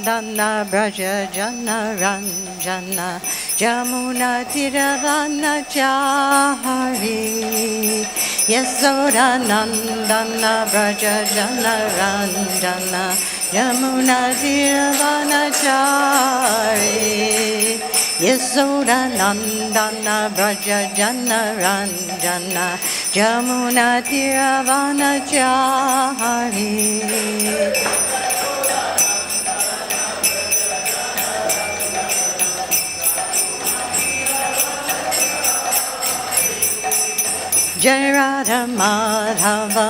Nandana Braja Jana Ranjana Jamuna Tiravanachari Yasoda Nandana Braja Jana Ranjana Jamuna Tiravanachari Yasoda Nandana Braja Jana Ranjana Jamuna Tiravanachari Jai Radha Madhava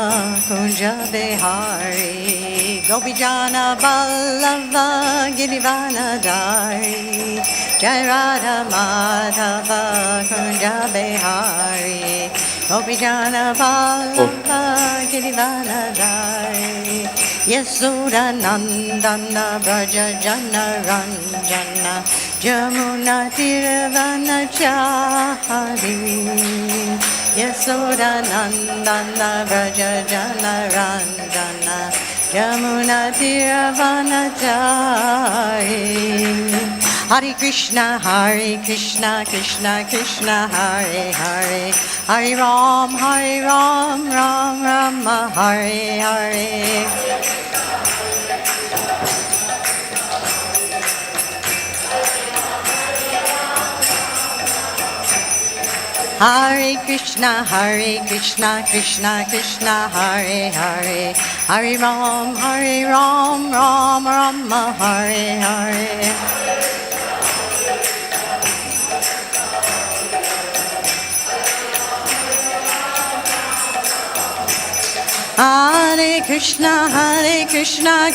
Kunja Bihari Gopijana Vallabha Girivana Dari Jai Radha Madhava Kunja Bihari Gopijana Vallabha Girivana Dari Yasoda Nandana Braja Jana Ranjana Jamuna Tiravanachari Yasoda Nandana Braja Jana Ranjana Jamuna Tiravanachari Hare Krishna, Krishna Krishna, Hare Hare Hare Ram, Ram Rama, Hare Hare Hare Krishna, Krishna Krishna, Hare Hare Hare Ram, Ram Rama, Hare Hare Hare Krishna, Krishna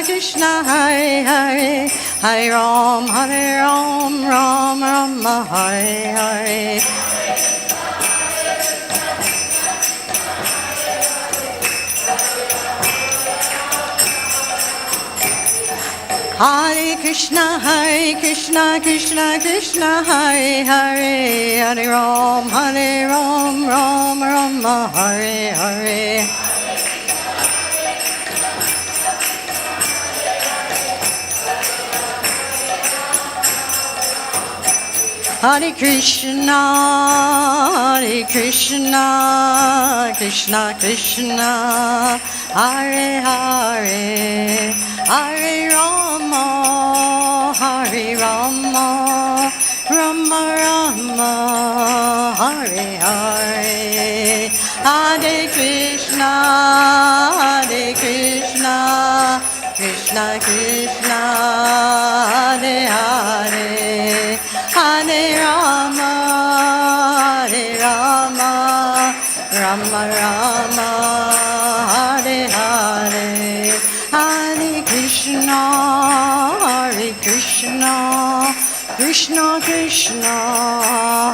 Krishna, Hare Hare Hare Ram, Ram Rama, Hare Hare Hare Krishna, Krishna Krishna, Hare Hare Hare Ram, Ram Rama, Hare Hare Hare Krishna, Krishna Krishna, Hare Hare Hare Rama, Rama Rama, Hare Hare Hare Krishna, Krishna Krishna, Hare Hare Hare Rama, Rama Rama, Hare Hare Hare Krishna, Krishna Krishna,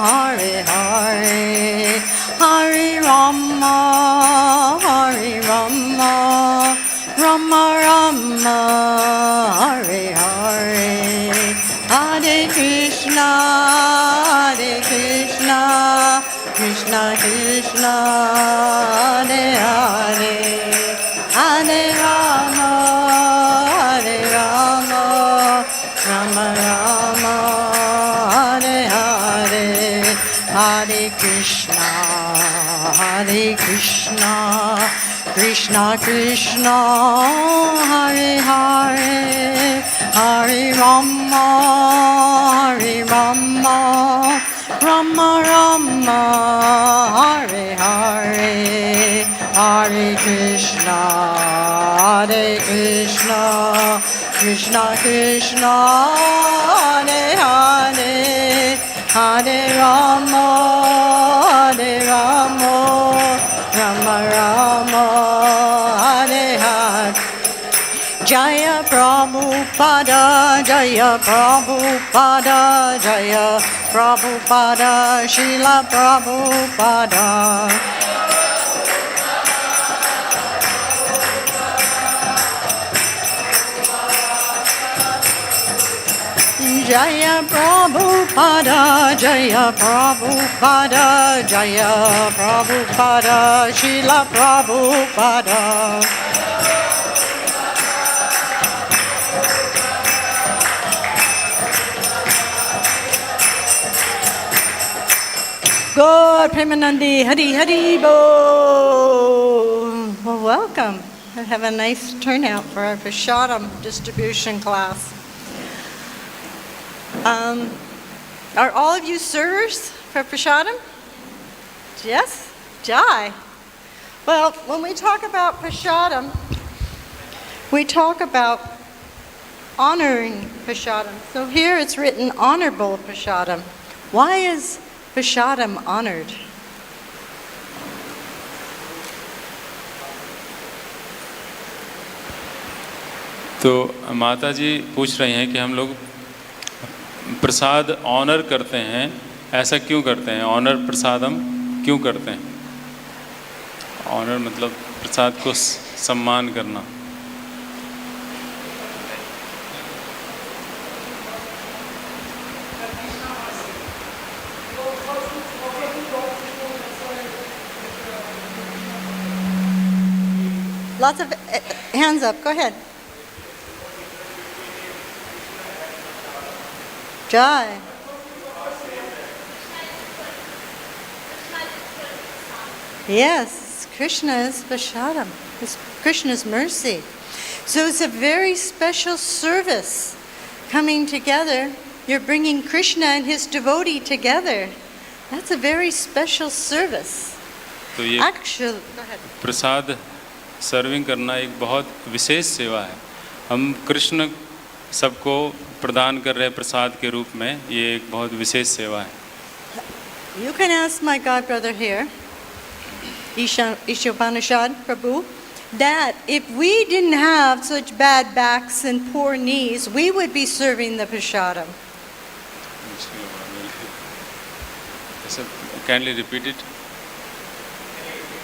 Hare Hare Hare Rama, Rama Rama, Hare Hare Hare Krishna, Krishna Krishna, Hare Hare Hare Rama, Rama Rama, Hare Hare Hare Krishna, Krishna Krishna, Hare Hare Hare Rama, Rama Rama, Hare Hare Hare Krishna, Krishna Krishna, Hare Hare Hare Rama, Rama Rama, Hare Hare Jaya Prabhupada, Jaya Prabhupada, Jaya Prabhupada, Srila Prabhupada Jaya Prabhupada, Jaya Prabhupada, Jaya Prabhupada, Srila Prabhupada. Good, Premanandi, Hari Hari Bo. Well, welcome. I have a nice turnout for our Prashadam distribution class. Are all of you servers for Prashadam? Yes? Jai. Well, when we talk about Prashadam, we talk about honoring Prashadam. So here it's written honorable Prashadam. Why is Prashadam honored? तो माता जी पूछ रही हैं कि हम लोग प्रसाद honour करते हैं, ऐसा क्यों करते हैं? ऑनर प्रसादम क्यों करते हैं? ऑनर मतलब प्रसाद को सम्मान करना। Lots of hands up. Go ahead. Jai. Yes, Krishna is Prashadam. It's Krishna's mercy. So it's a very special service coming together. You're bringing Krishna and his devotee together. That's a very special service. तो ये Actually, go ahead. प्रसाद serving करना एक बहुत विशेष सेवा है। हम कृष्ण सबको प्रदान कर रहे प्रसाद के रूप में, ये एक बहुत विशेष सेवा है। You can ask my god brother here, Ishopanishad Prabhu, that if we didn't have such bad backs and poor knees, we would be serving the prasadam. Kindly repeat it.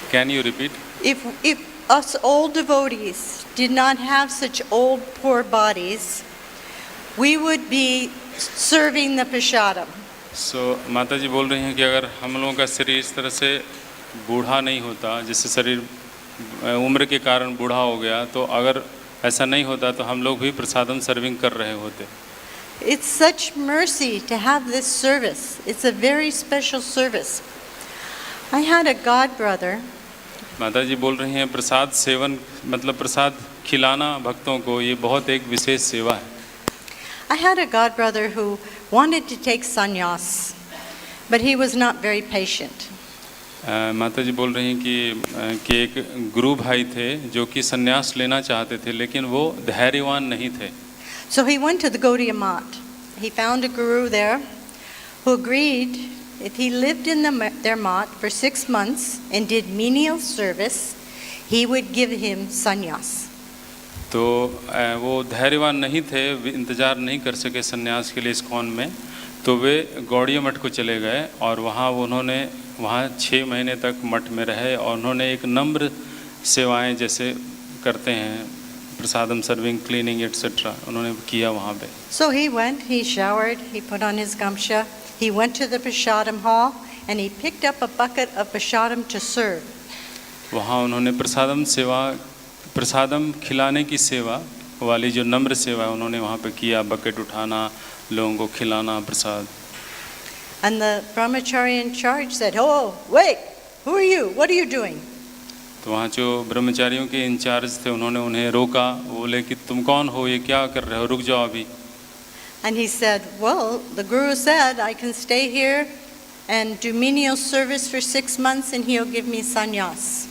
Can you repeat? If us old devotees did not have such old poor bodies, we would be serving the prasadam. So माता जी बोल रही हैं कि अगर हम लोगों का शरीर इस तरह से बूढ़ा नहीं होता, जिससे शरीर उम्र के कारण बूढ़ा हो गया, तो अगर ऐसा नहीं होता तो हम लोग भी प्रसादम सर्विंग कर रहे होते। It's such mercy to have this service. It's a very special service. I had a god brother. माता जी बोल रही हैं प्रसाद सेवन मतलब प्रसाद खिलाना भक्तों को, ये बहुत एक विशेष सेवा है। I had a god brother who wanted to take sannyas, but he was not very patient. माता जी बोल रही हैं कि एक गुरु भाई थे जो कि संन्यास लेना चाहते थे, लेकिन वो धैर्यवान नहीं थे। So he went to the Gaudiya Math. He found a guru there who agreed if he lived in their mat for 6 months and did menial service, he would give him sannyas. तो वो धैर्यवान नहीं थे, इंतज़ार नहीं कर सके संन्यास के लिए ISKCON में, तो वे गौड़िया मठ को चले गए और उन्होंने वहाँ 6 महीने तक मठ में रहे और उन्होंने एक नम्र सेवाएं जैसे करते हैं, प्रसादम सर्विंग, क्लीनिंग एटसेट्रा, उन्होंने किया वहाँ पे। So he went, he showered, he put on his gamsha, he went to the prasadam hall and he picked up a bucket of prasadam to serve. वहाँ उन्होंने प्रसादम खिलाने की सेवा वाली जो नम्र सेवा है उन्होंने वहाँ पे किया, बकेट उठाना, लोगों को खिलाना प्रसाद। And the brahmachari in charge said, "Oh, wait, who are you? What are you doing?" तो वहाँ जो ब्रह्मचारियों के इंचार्ज थे उन्होंने उन्हें रोका, बोले कि तुम कौन हो, ये क्या कर रहे हो, रुक जाओ अभी। And he said, "Well, the guru said I can stay here and do menial service for 6 months and he'll give me sannyas."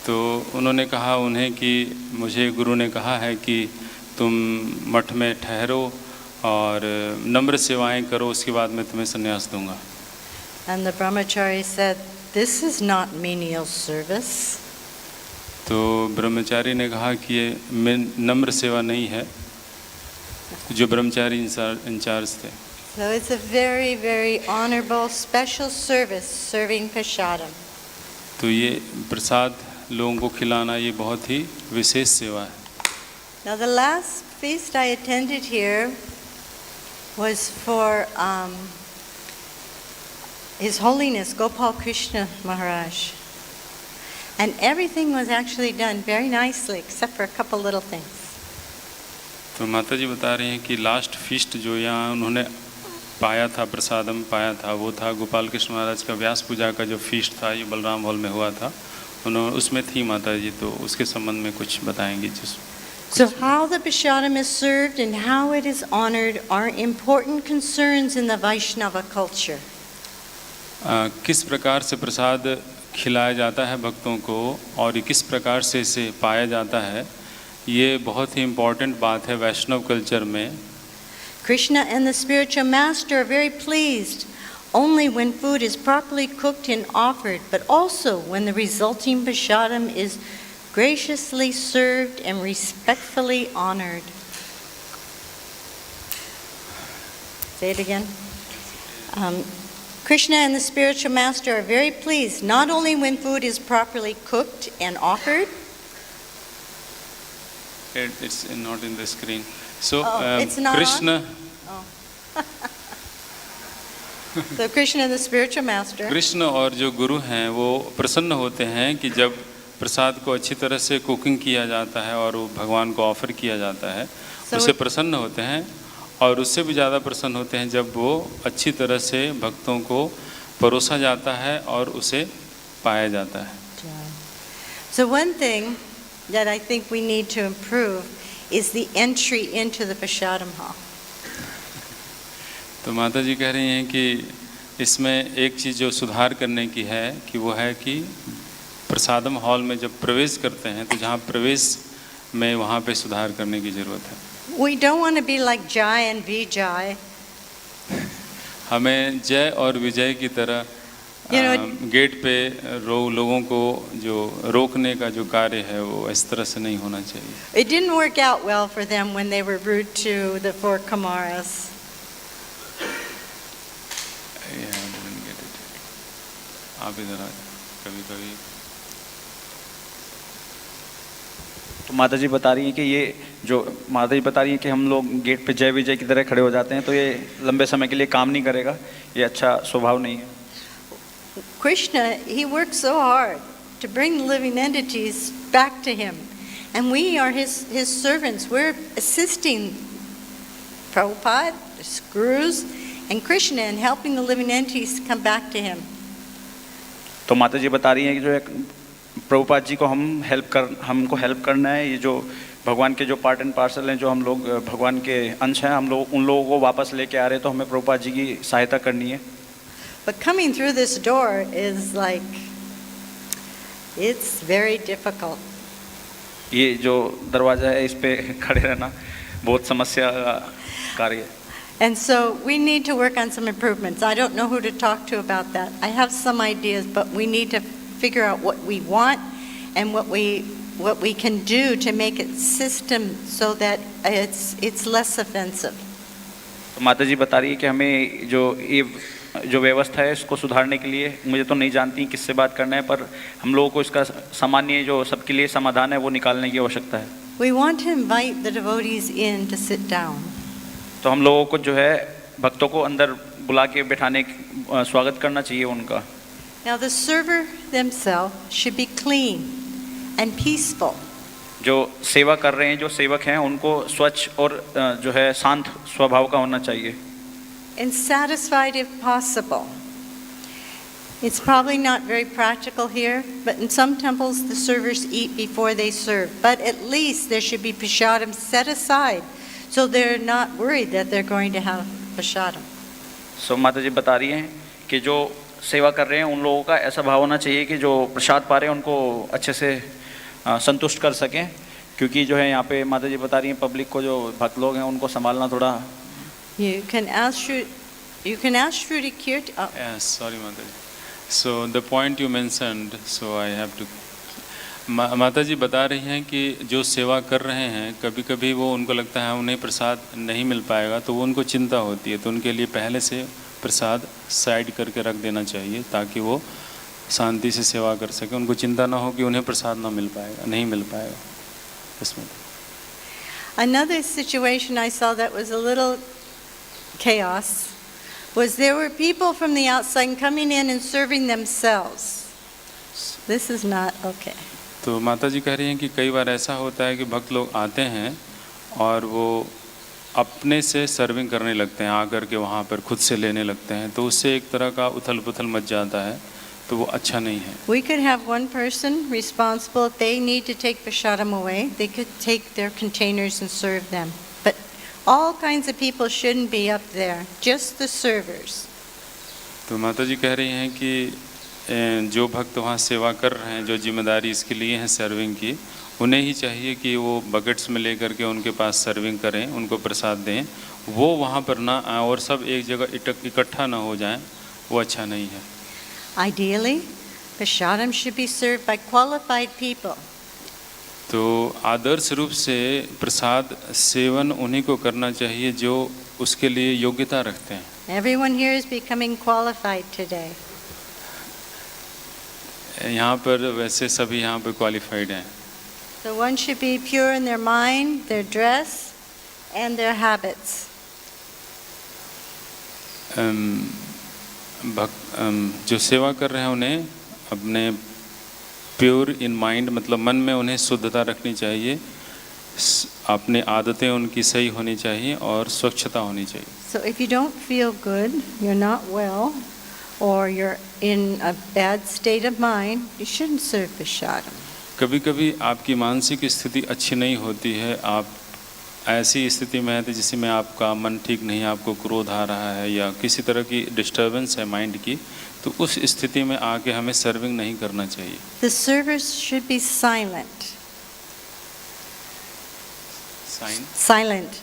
तो उन्होंने कहा उन्हें कि मुझे गुरु ने कहा है कि तुम मठ में ठहरो और नम्र सेवाएं करो, उसके बाद मैं तुम्हें संन्यास दूंगा। And the brahmachari said, "This is not menial service." तो ब्रह्मचारी ने कहा कि ये नम्र सेवा नहीं है, जो ब्रह्मचारी इंचार्ज थे। So it's a very, very honorable, special service serving prasadam. तो ये प्रसाद लोगों को खिलाना ये बहुत ही विशेष सेवा है। Now the last feast I attended here was for His Holiness Gopal Krishna Maharaj. And everything was actually done very nicely except for a couple little things. तो माता जी बता रही हैं कि लास्ट फीस्ट जो यहाँ उन्होंने पाया था, प्रसादम पाया था, वो था गोपाल कृष्ण महाराज का व्यास पूजा का जो फीस्ट था, ये बलराम हॉल में हुआ था, उन्होंने उसमें थी माता जी, तो उसके संबंध में कुछ बताएंगी। जिस So how the prashadam is served and how it is honored are important concerns in the Vaishnava culture. किस प्रकार से प्रसाद खिलाया जाता है भक्तों को और ये किस प्रकार से इसे पाया जाता है, ये बहुत ही इम्पोर्टेंट बात है वैष्णव कल्चर में। Krishna and the spiritual master are very pleased only when food is properly cooked and offered, but also when the resulting prashadam is graciously served and respectfully honored. Say it again. Krishna and the spiritual master are very pleased not only when food is properly cooked and offered. It's not in the screen. So it's not Krishna. Oh. So Krishna and the spiritual master. Krishna और जो गुरु हैं वो प्रसन्न होते हैं कि जब प्रसाद को अच्छी तरह से कुकिंग किया जाता है और वो भगवान को ऑफर किया जाता है, उससे प्रसन्न होते हैं। और उससे भी ज़्यादा प्रसन्न होते हैं जब वो अच्छी तरह से भक्तों को परोसा जाता है और उसे पाया जाता है। So one thing that I think we need to improve is the entry into the prashadam hall. तो माता जी कह रही हैं कि इसमें एक चीज़ जो सुधार करने की है कि वो है कि प्रसादम हॉल में जब प्रवेश करते हैं तो जहाँ प्रवेश में वहाँ पे सुधार करने की ज़रूरत है। We don't want to be like Jai and Vijay. हमें जय और विजय की तरह गेट पे लोगों को जो रोकने का जो कार्य है वो इस तरह से नहीं होना चाहिए। It didn't work out well for them when they were rude to the four Kumaras. आप इधर आ कभी कभी। तो माता जी बता रही हैं कि ये जो माता जी बता रही हैं कि हम लोग गेट पे जय विजय की तरह खड़े हो जाते हैं, तो ये लंबे समय के लिए काम नहीं करेगा, ये अच्छा स्वभाव नहीं है। Krishna, he worked so hard to bring the living entities back to him, and we are his servants. We're assisting Prabhupada, the gurus, and Krishna in helping the living entities come back to him. तो माता जी बता रही हैं कि जो एक प्रभुपाद जी को हमको हेल्प करना है, ये जो भगवान के जो पार्ट एंड पार्सल हैं, जो हम लोग भगवान के अंश हैं, हम लोग उन लोगों को वापस लेके आ रहे हैं, तो हमें प्रभुपाद जी की सहायता करनी है। But coming through this door is like, it's very difficult. ये जो दरवाज़ा है इस पे खड़े रहना बहुत समस्या का कार्य है। And so we need to work on some improvements. I don't know who to talk to about that. I have some ideas, but we need to figure out what we want and what we can do to make it system so that it's less offensive. तो माता जी बता रही है कि हमें जो व्यवस्था है इसको सुधारने के लिए, मुझे तो नहीं जानती किससे बात करना है, पर हम लोगों को इसका सामान्य जो सबके लिए समाधान है वो निकालने की आवश्यकता है। We want to invite the devotees in to sit down. तो हम लोगों को जो है भक्तों को अंदर बुला के बैठाने स्वागत करना चाहिए उनका। Now the server themselves should be clean and peaceful. जो सेवा कर रहे हैं, जो सेवक हैं, उनको स्वच्छ और जो है शांत स्वभाव का होना चाहिए। And satisfied if possible. It's probably not very practical here, but in some temples the servers eat before they serve. But at least there should be prashadam set aside, so they're not worried that they're going to have prashadam. So माता जी बता रही हैं कि जो सेवा कर रहे हैं उन लोगों का ऐसा भाव होना चाहिए कि जो प्रसाद पा रहे हैं उनको अच्छे से संतुष्ट कर सकें, क्योंकि जो है यहाँ पे माता जी बता रही हैं पब्लिक को, जो भक्त लोग हैं उनको संभालना थोड़ा। You can ask Shruti Kirti. Yes, sorry Mataji. So the point you mentioned, so I have to. माता जी बता रही हैं कि जो सेवा कर रहे हैं कभी कभी वो उनको लगता है उन्हें प्रसाद नहीं मिल पाएगा, तो वो उनको चिंता होती है, तो उनके लिए पहले से प्रसाद साइड करके रख देना चाहिए ताकि वो शांति से सेवा कर सके, उनको चिंता ना हो कि उन्हें प्रसाद नहीं मिल पाएगा। इसमें Another situation I saw that was a little chaos was there were people from the outside coming in and serving themselves. This is not okay. तो माता जी कह रही हैं कि कई बार ऐसा होता है कि भक्त लोग आते हैं और वो अपने से सर्विंग करने लगते हैं, आकर के वहाँ पर खुद से लेने लगते हैं, तो उससे एक तरह का उथल पुथल मच जाता है, तो वो अच्छा नहीं है। We could have one person responsible. If they need to take prasadam away, they could take their containers and serve them. But all kinds of people shouldn't be up there, just the servers. तो माता जी कह रही हैं कि जो भक्त वहाँ सेवा कर रहे हैं, जो जिम्मेदारी इसके लिए है सर्विंग की, उन्हें ही चाहिए कि वो बकेट्स में लेकर के उनके पास सर्विंग करें, उनको प्रसाद दें, वो वहाँ पर ना आए और सब एक जगह इकट्ठा ना हो जाएं, वो अच्छा नहीं है। Ideally, prasadam should be served by qualified people. तो आदर्श रूप से प्रसाद सेवन उन्हीं को करना चाहिए जो उसके लिए योग्यता रखते हैं। Everyone here is becoming qualified today. यहाँ पर वैसे सभी यहाँ पर क्वालिफाइड हैं। So one should be pure in their mind, their dress, and their habits. जो सेवा कर रहे हैं उन्हें अपने प्योर इन माइंड, मतलब मन में उन्हें शुद्धता रखनी चाहिए, अपनी आदतें उनकी सही होनी चाहिए और स्वच्छता होनी चाहिए। So if you don't feel good, you're not well, or you're in a bad state of mind, you shouldn't serve prasadam. कभी कभी आपकी मानसिक स्थिति अच्छी नहीं होती है, आप ऐसी स्थिति में है जिसमें आपका मन ठीक नहीं है, आपको क्रोध आ रहा है या किसी तरह की डिस्टर्बेंस है माइंड की, तो उस स्थिति में आके हमें सर्विंग नहीं करना चाहिए। The servers should be silent. Silent.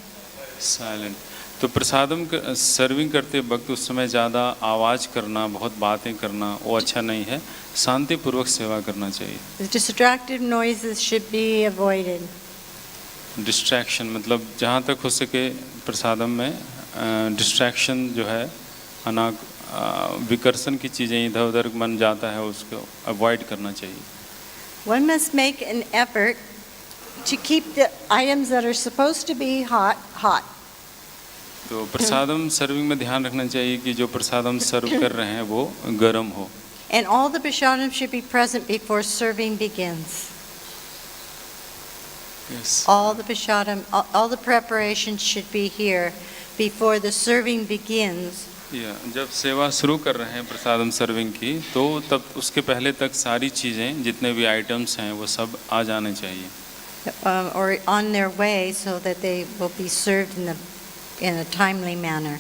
Silent. तो प्रसादम सर्विंग करते वक्त उस समय ज़्यादा आवाज़ करना, बहुत बातें करना वो अच्छा नहीं है, शांतिपूर्वक सेवा करना चाहिए। The distractive noises should be avoided. Distraction मतलब जहाँ तक हो सके प्रसादम में डिस्ट्रैक्शन जो है, विकर्षण की चीज़ें इधर उधर मन जाता है, उसको अवॉइड करना चाहिए। One must make an effort to keep the items that are supposed to be hot, hot. तो प्रसादम सर्विंग में ध्यान रखना चाहिए कि जो प्रसादम सर्व कर रहे हैं वो गर्म हो। And all the prasadam should be present before serving begins. Yes. All the prasadam, all the preparations should be here before the serving begins. जब सेवा शुरू कर रहे हैं प्रसादम सर्विंग की, तो तब उसके पहले तक सारी चीज़ें जितने भी आइटम्स हैं वो सब आ जाने चाहिए। Or on their way, so that they will be served in a timely manner.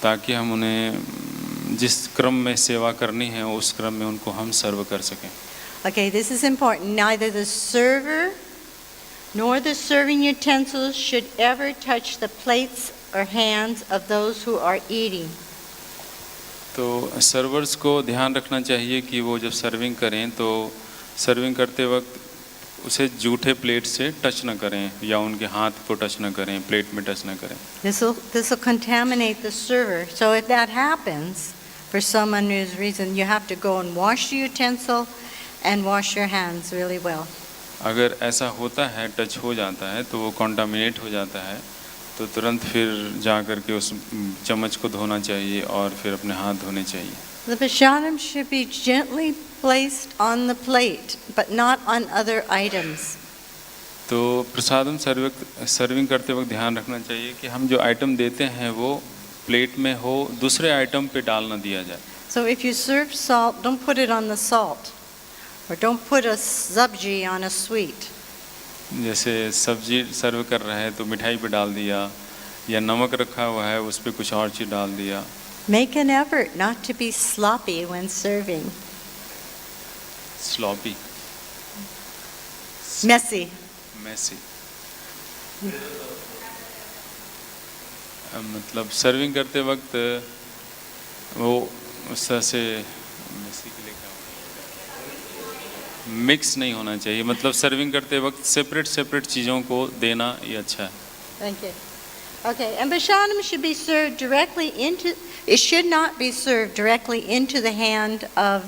ताकि हम उन्हें जिस क्रम में सेवा करनी है उस क्रम में उनको हम सर्व कर सकें। Okay, this is important. Neither the server nor the serving utensils should ever touch the plates or hands of those who are eating. तो सर्वर्स को ध्यान रखना चाहिए कि वो जब सर्विंग करें तो सर्विंग करते वक्त उसे जूठे प्लेट से टच न करें या उनके हाथ को टच न करें, प्लेट में टच न करें। This will contaminate the server. So if that happens, for some unknown reason, you have to go and wash the utensil and wash your hands really well. अगर ऐसा होता है, टच हो जाता है, तो वो कंटामिनेट हो जाता है, तो तुरंत फिर जा कर के उस चम्मच को धोना चाहिए और फिर अपने हाथ धोने चाहिए। The prasadam should be gently placed on the plate, but not on other items. तो प्रसादम सर्विंग करते वक्त ध्यान रखना चाहिए कि हम जो आइटम देते हैं वो प्लेट में हो, दूसरे आइटम पे डाल ना दिया जाए। So if you serve salt, don't put it on the salt, or don't put a sabji on a sweet. जैसे सब्जी सर्व कर रहे हैं तो मिठाई पे डाल दिया, या नमक रखा हुआ है उस पर कुछ और चीज़ डाल दिया। Make an effort not to be sloppy when serving. Sloppy, Messy. Messy, मतलब सर्विंग करते वक्त वो उस तरह से मैसी के लिए क्या मिक्स नहीं होना चाहिए, मतलब सर्विंग करते वक्त सेपरेट चीज़ों को देना ये अच्छा है। Thank you. Okay, and prasadam should be served directly into, it should not be served directly into the hand of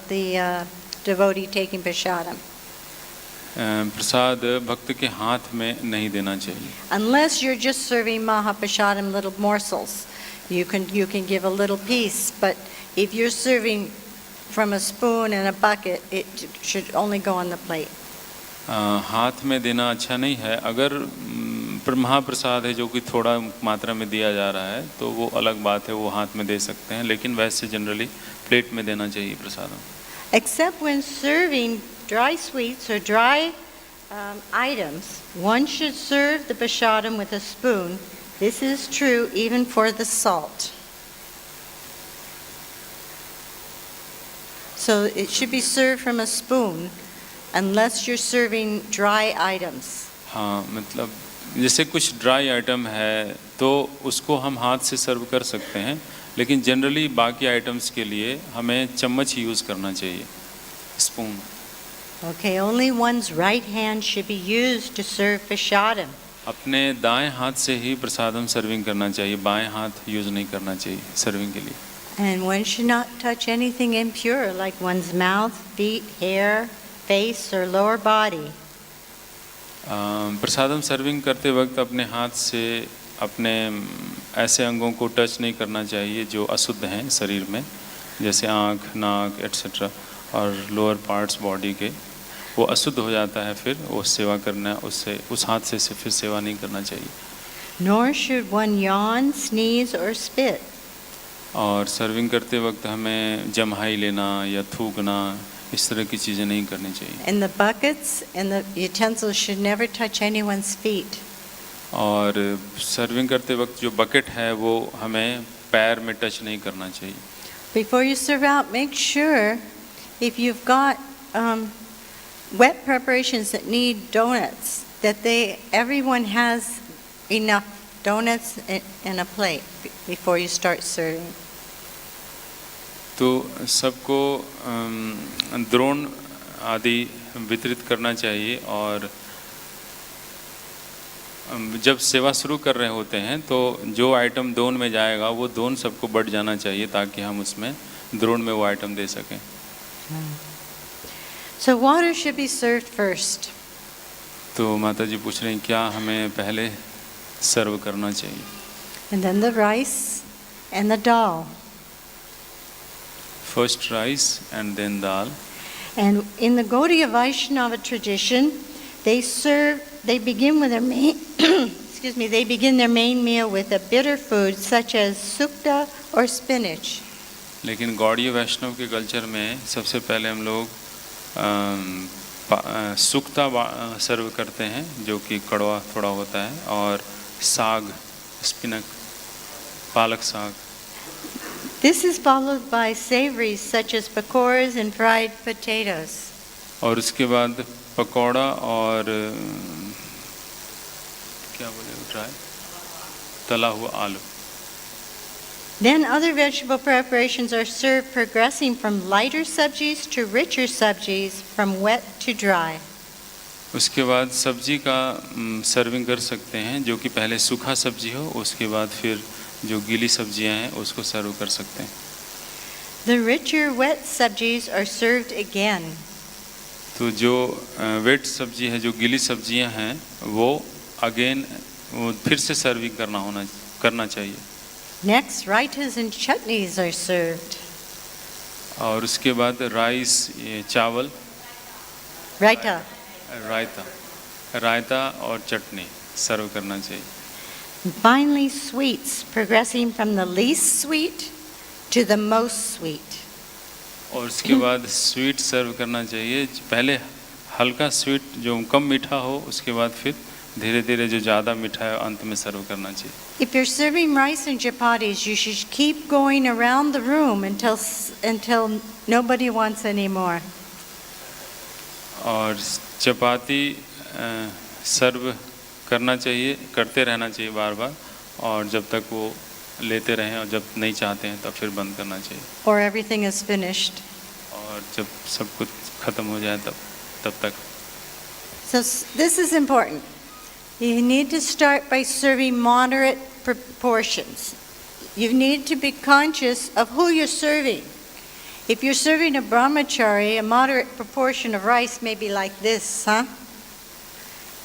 the devotee taking prasadam. प्रसाद भक्त के हाथ में नहीं देना चाहिए। Unless you're just serving mahaprasadam, little morsels, you can give a little piece, but if you're serving from a spoon and a bucket, it should only go on the plate. हाथ में देना अच्छा नहीं है। अगर महाप्रसाद है जो कि थोड़ा मात्रा में दिया जा रहा है, तो वो अलग बात है, वो हाथ में दे सकते हैं, लेकिन वैसे जनरली प्लेट में देना चाहिए प्रसादम। Except when serving dry sweets or dry items, one should serve the prashadam with a spoon. This is true even for the salt. So it should be served from a spoon unless you're serving dry items. हाँ, मतलब जैसे कुछ dry item है तो उसको हम हाथ से सर्व कर सकते हैं, लेकिन जनरली बाकी आइटम्स के लिए हमें चम्मच ही यूज़ करना चाहिए, spoon. Okay, only one's right hand should be used to serve prashadam. अपने दाएं हाथ से ही प्रसादम सर्विंग करना चाहिए, बाएं हाथ यूज़ नहीं करना चाहिए सर्विंग के लिए। And one should not touch anything impure like one's mouth, feet, hair, face or lower body. Prasadam serving करते वक्त अपने हाथ से अपने ऐसे अंगों को टच नहीं करना चाहिए जो अशुद्ध हैं शरीर में, जैसे आँख, नाक एट्सेट्रा और लोअर पार्ट्स बॉडी के, वो अशुद्ध हो जाता है, फिर वो सेवा करना उससे उस हाथ से फिर सेवा नहीं करना चाहिए। Nor should one yawn, sneeze or spit. और सर्विंग करते वक्त हमें जम्हाई लेना या थूकना इस तरह की चीज़ें नहीं करनी चाहिए। And the buckets and the utensils should never touch anyone's feet. और सर्विंग करते वक्त जो बकेट है वो हमें पैर में टच नहीं करना चाहिए। Before you serve out, make sure if you've got wet preparations that need donuts, that everyone has enough donuts in a plate before you start serving. तो सबको द्रोण आदि वितरित करना चाहिए, और जब सेवा शुरू कर रहे होते हैं तो जो आइटम दोन में जाएगा वो दोन सबको बढ़ जाना चाहिए ताकि हम उसमें द्रोण में वो आइटम दे सकें। So water should be served first. तो माता जी पूछ रहे हैं क्या हमें पहले सर्व करना चाहिए। And then the rice and the dal. First rice and then dal. And in the Gaudiya Vaishnava tradition, they begin with their main, they begin their main meal with a bitter food such as sukta or spinach. लेकिन गौड़ीय वैष्णव के culture में सबसे पहले हम लोग सुक्ता सर्व करते हैं जो कि कड़वा थोड़ा होता है, और साग, स्पिनक, पालक साग। This is followed by savories such as pakoras and fried potatoes. और उसके बाद पकौड़ा और क्या बोले ड्राई तला हुआ आलू। Then other vegetable preparations are served, progressing from lighter sabjis to richer sabjis, from wet to dry. उसके बाद सब्जी का सर्विंग कर सकते हैं जो कि पहले सूखा सब्जी हो, उसके बाद फिर जो गीली सब्जियां हैं उसको सर्व कर सकते हैं। The richer wet sabjis are served again. तो जो वेट सब्जी है, जो गीली सब्जियां हैं वो अगेन वो फिर से सर्विंग करना चाहिए। Next, raitas and chutneys are served. और उसके बाद राइस, चावल, Raita. रायता और चटनी सर्व करना चाहिए। Finally, sweets, progressing from the least sweet to the most sweet. और उसके बाद स्वीट सर्व करना चाहिए, पहले हल्का स्वीट जो कम मीठा हो, उसके बाद फिर धीरे धीरे जो ज़्यादा मीठा है अंत में सर्व करना चाहिए। If you're serving rice and chapatis, you should keep going around the room until nobody wants any more. और चपाती सर्व करना चाहिए, करते रहना चाहिए बार बार, और जब तक वो लेते रहें, और जब नहीं चाहते हैं तब फिर बंद करना चाहिए। Or everything is finished. और जब सब कुछ ख़त्म हो जाए तब तक। So this is important. You need to start by serving moderate proportions. You need to be conscious of who you're serving. If you're serving a brahmachari, a moderate proportion of rice may be like this, huh?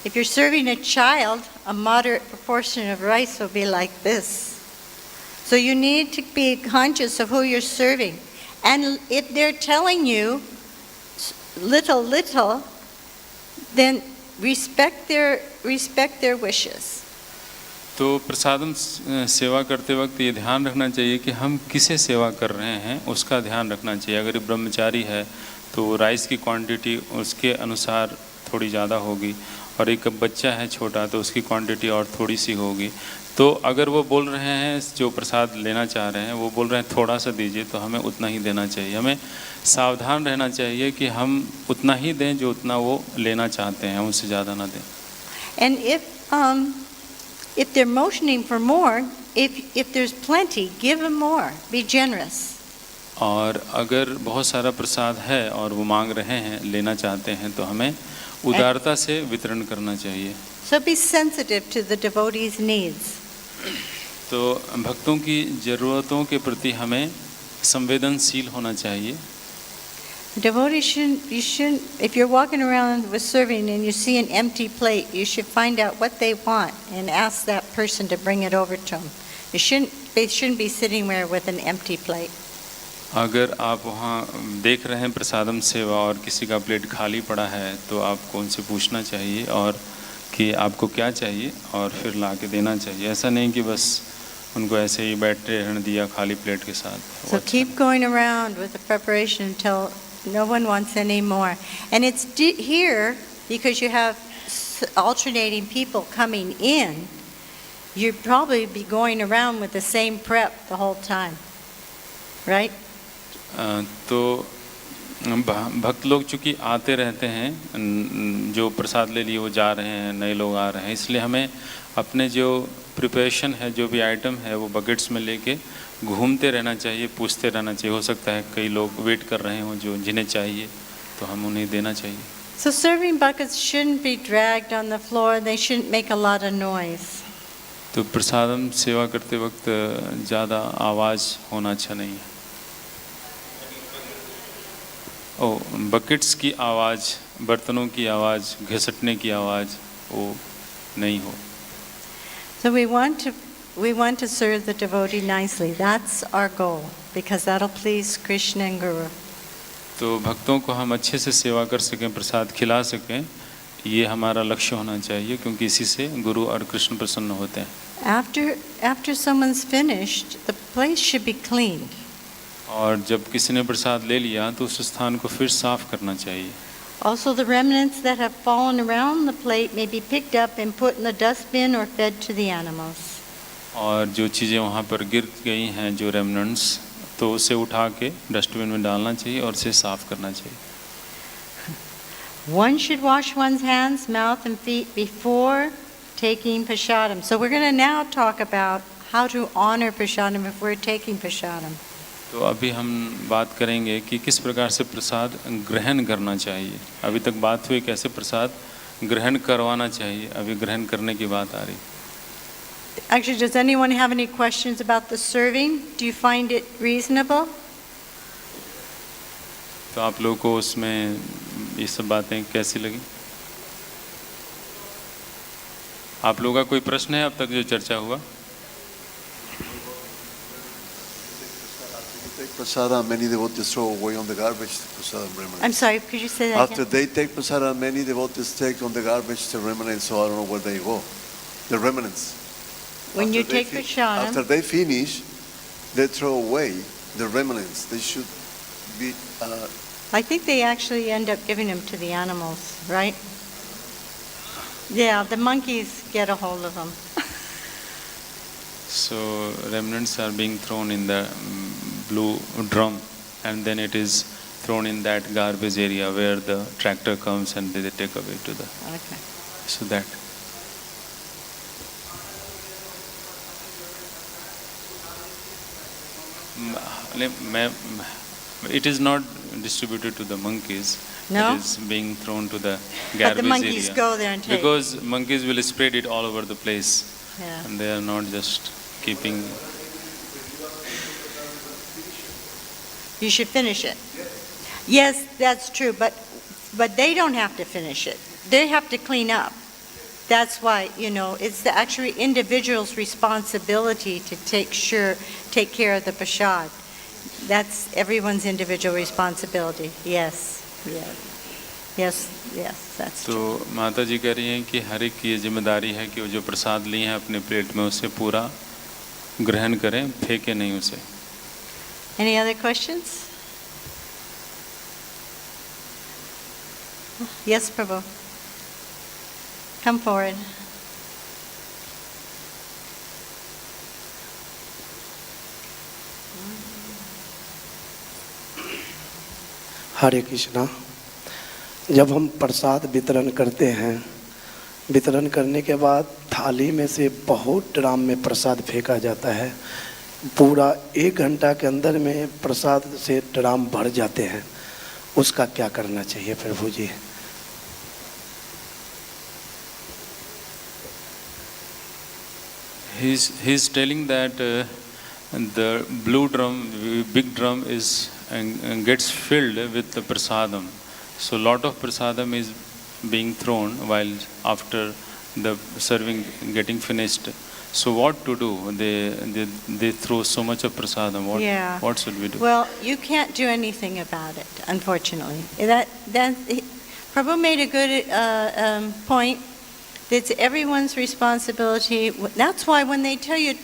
If you're serving a child, a moderate proportion of rice will be like this. So you need to be conscious of who you're serving. And if they're telling you little, then respect their wishes. तो प्रसादम सेवा करते वक्त ये ध्यान रखना चाहिए कि हम किसे सेवा कर रहे हैं उसका ध्यान रखना चाहिए। अगर ब्रह्मचारी है तो राइस की क्वांटिटी उसके अनुसार थोड़ी ज़्यादा होगी, और एक बच्चा है छोटा तो उसकी क्वांटिटी और थोड़ी सी होगी। तो अगर वो बोल रहे हैं, जो प्रसाद लेना चाह रहे हैं वो बोल रहे हैं थोड़ा सा दीजिए, तो हमें उतना ही देना चाहिए। हमें सावधान रहना चाहिए कि हम उतना ही दें जो उतना वो लेना चाहते हैं, उससे ज़्यादा ना दें। And if they're motioning for more, if there's plenty, give them more. Be generous. और अगर बहुत सारा प्रसाद है और वो मांग रहे हैं, लेना चाहते हैं, तो हमें उदारता से वितरण करना चाहिए। So be sensitive to the devotees' needs. तो भक्तों की ज़रूरतों के प्रति हमें संवेदनशील होना चाहिए। Devotees shouldn't, if you're walking around with serving and you see an empty plate, you should find out what they want and ask that person to bring it over to them. They shouldn't be sitting there with an empty plate. अगर आप वहाँ देख रहे हैं प्रसादम सेवा और किसी का प्लेट खाली पड़ा है, तो आपको उनसे पूछना चाहिए और कि आपको क्या चाहिए, और फिर ला के देना चाहिए। ऐसा नहीं कि बस उनको ऐसे ही बैठे रहने दिया खाली प्लेट के साथ। So keep going around with the preparation until no one wants any more. And it's here because you have alternating people coming in. You'd probably be going around with the same prep the whole time, right? तो भक्त लोग चूँकि आते रहते हैं, जो प्रसाद ले लिए वो जा रहे हैं, नए लोग आ रहे हैं, इसलिए हमें अपने जो प्रिपरेशन है, जो भी आइटम है, वो बकेट्स में लेके घूमते रहना चाहिए, पूछते रहना चाहिए। हो सकता है कई लोग वेट कर रहे हों जो जिन्हें चाहिए, तो हम उन्हें देना चाहिए। So serving buckets shouldn't be dragged on the floor. They shouldn't make a lot of noise. तो प्रसादम सेवा करते वक्त ज़्यादा आवाज़ होना अच्छा नहीं है। बकेट्स की आवाज़, बर्तनों की आवाज़, घिसटने की आवाज़ वो नहीं हो। So we want to serve the devotee nicely. That's our goal, because that'll please Krishna and Guru. तो भक्तों को हम अच्छे से सेवा कर सकें, प्रसाद खिला सकें, ये हमारा लक्ष्य होना चाहिए, क्योंकि इसी से गुरु और कृष्ण प्रसन्न होते हैं। After someone's finished, the place should be cleaned. और जब किसी ने प्रसाद ले लिया तो उस स्थान को फिर साफ करना चाहिए। Also, the remnants that have fallen around the plate may be picked up and put in the dustbin or fed to the animals. और जो चीज़ें वहाँ पर गिर गई हैं, जो रेमनेंट्स, तो उसे उठा के डस्टबिन में डालना चाहिए और उसे साफ करना चाहिए। One should wash one's hands, mouth, and feet before taking prasadam. So we're going to now talk about how to honor prasadam if we're taking prasadam. तो अभी हम बात करेंगे कि किस प्रकार से प्रसाद ग्रहण करना चाहिए। अभी तक बात हुई कैसे प्रसाद ग्रहण करवाना चाहिए, अभी ग्रहण करने की बात आ रही। Actually, does anyone have any questions about the serving? Do you find it reasonable? तो आप लोगों को उसमें ये सब बातें कैसी लगी? आप लोगों का कोई प्रश्न है अब तक जो चर्चा हुआ? Prasadam, many devotees throw away on the garbage the prasadam remnants. I'm sorry, could you say that After again? they take prasadam, many devotees take on the garbage the remnants, so I don't know where they go. The remnants. When you After they take After prasadam, they finish, they throw away the remnants. They should be. I think they actually end up giving them to the animals, right? Yeah, the monkeys get a hold of them. So remnants are being thrown in the blue drum, and then it is thrown in that garbage area where the tractor comes and they take away to the. Okay. So that. It is not distributed to the monkeys. No? It is being thrown to the But garbage the monkeys area. go there and take. Because monkeys will spread it all over the place, Yeah. and they are not just keeping. You should finish it. Yes, that's true, but they don't have to finish it. They have to clean up. That's why, it's the actually individual's responsibility to take care of the prasad. That's everyone's individual responsibility. Yes, yes. Yes, yes, that's तो true. माता जी कह रही हैं कि हर एक की ये जिम्मेदारी है कि वो जो प्रसाद लिए हैं अपने प्लेट में उसे पूरा ग्रहण करें, फेंके नहीं उसे। Any other questions? Yes, Prabhu. Come forward. हरे कृष्णा। जब हम प्रसाद वितरण करते हैं, वितरण करने के बाद थाली में से बहुत ड्राम में प्रसाद फेंका जाता है। पूरा 1 घंटा के अंदर में प्रसाद से ड्राम भर जाते हैं। उसका क्या करना चाहिए प्रभु जी? He's telling that the blue drum, big drum is gets filled with the prasadam. So lot of prasadam is being thrown while after the serving getting finished. So what to do? They throw so much of prasadam. Yeah. What should we do? Well, you can't do anything about it, unfortunately. Prabhu made a good point. It's everyone's responsibility. That's why when they tell you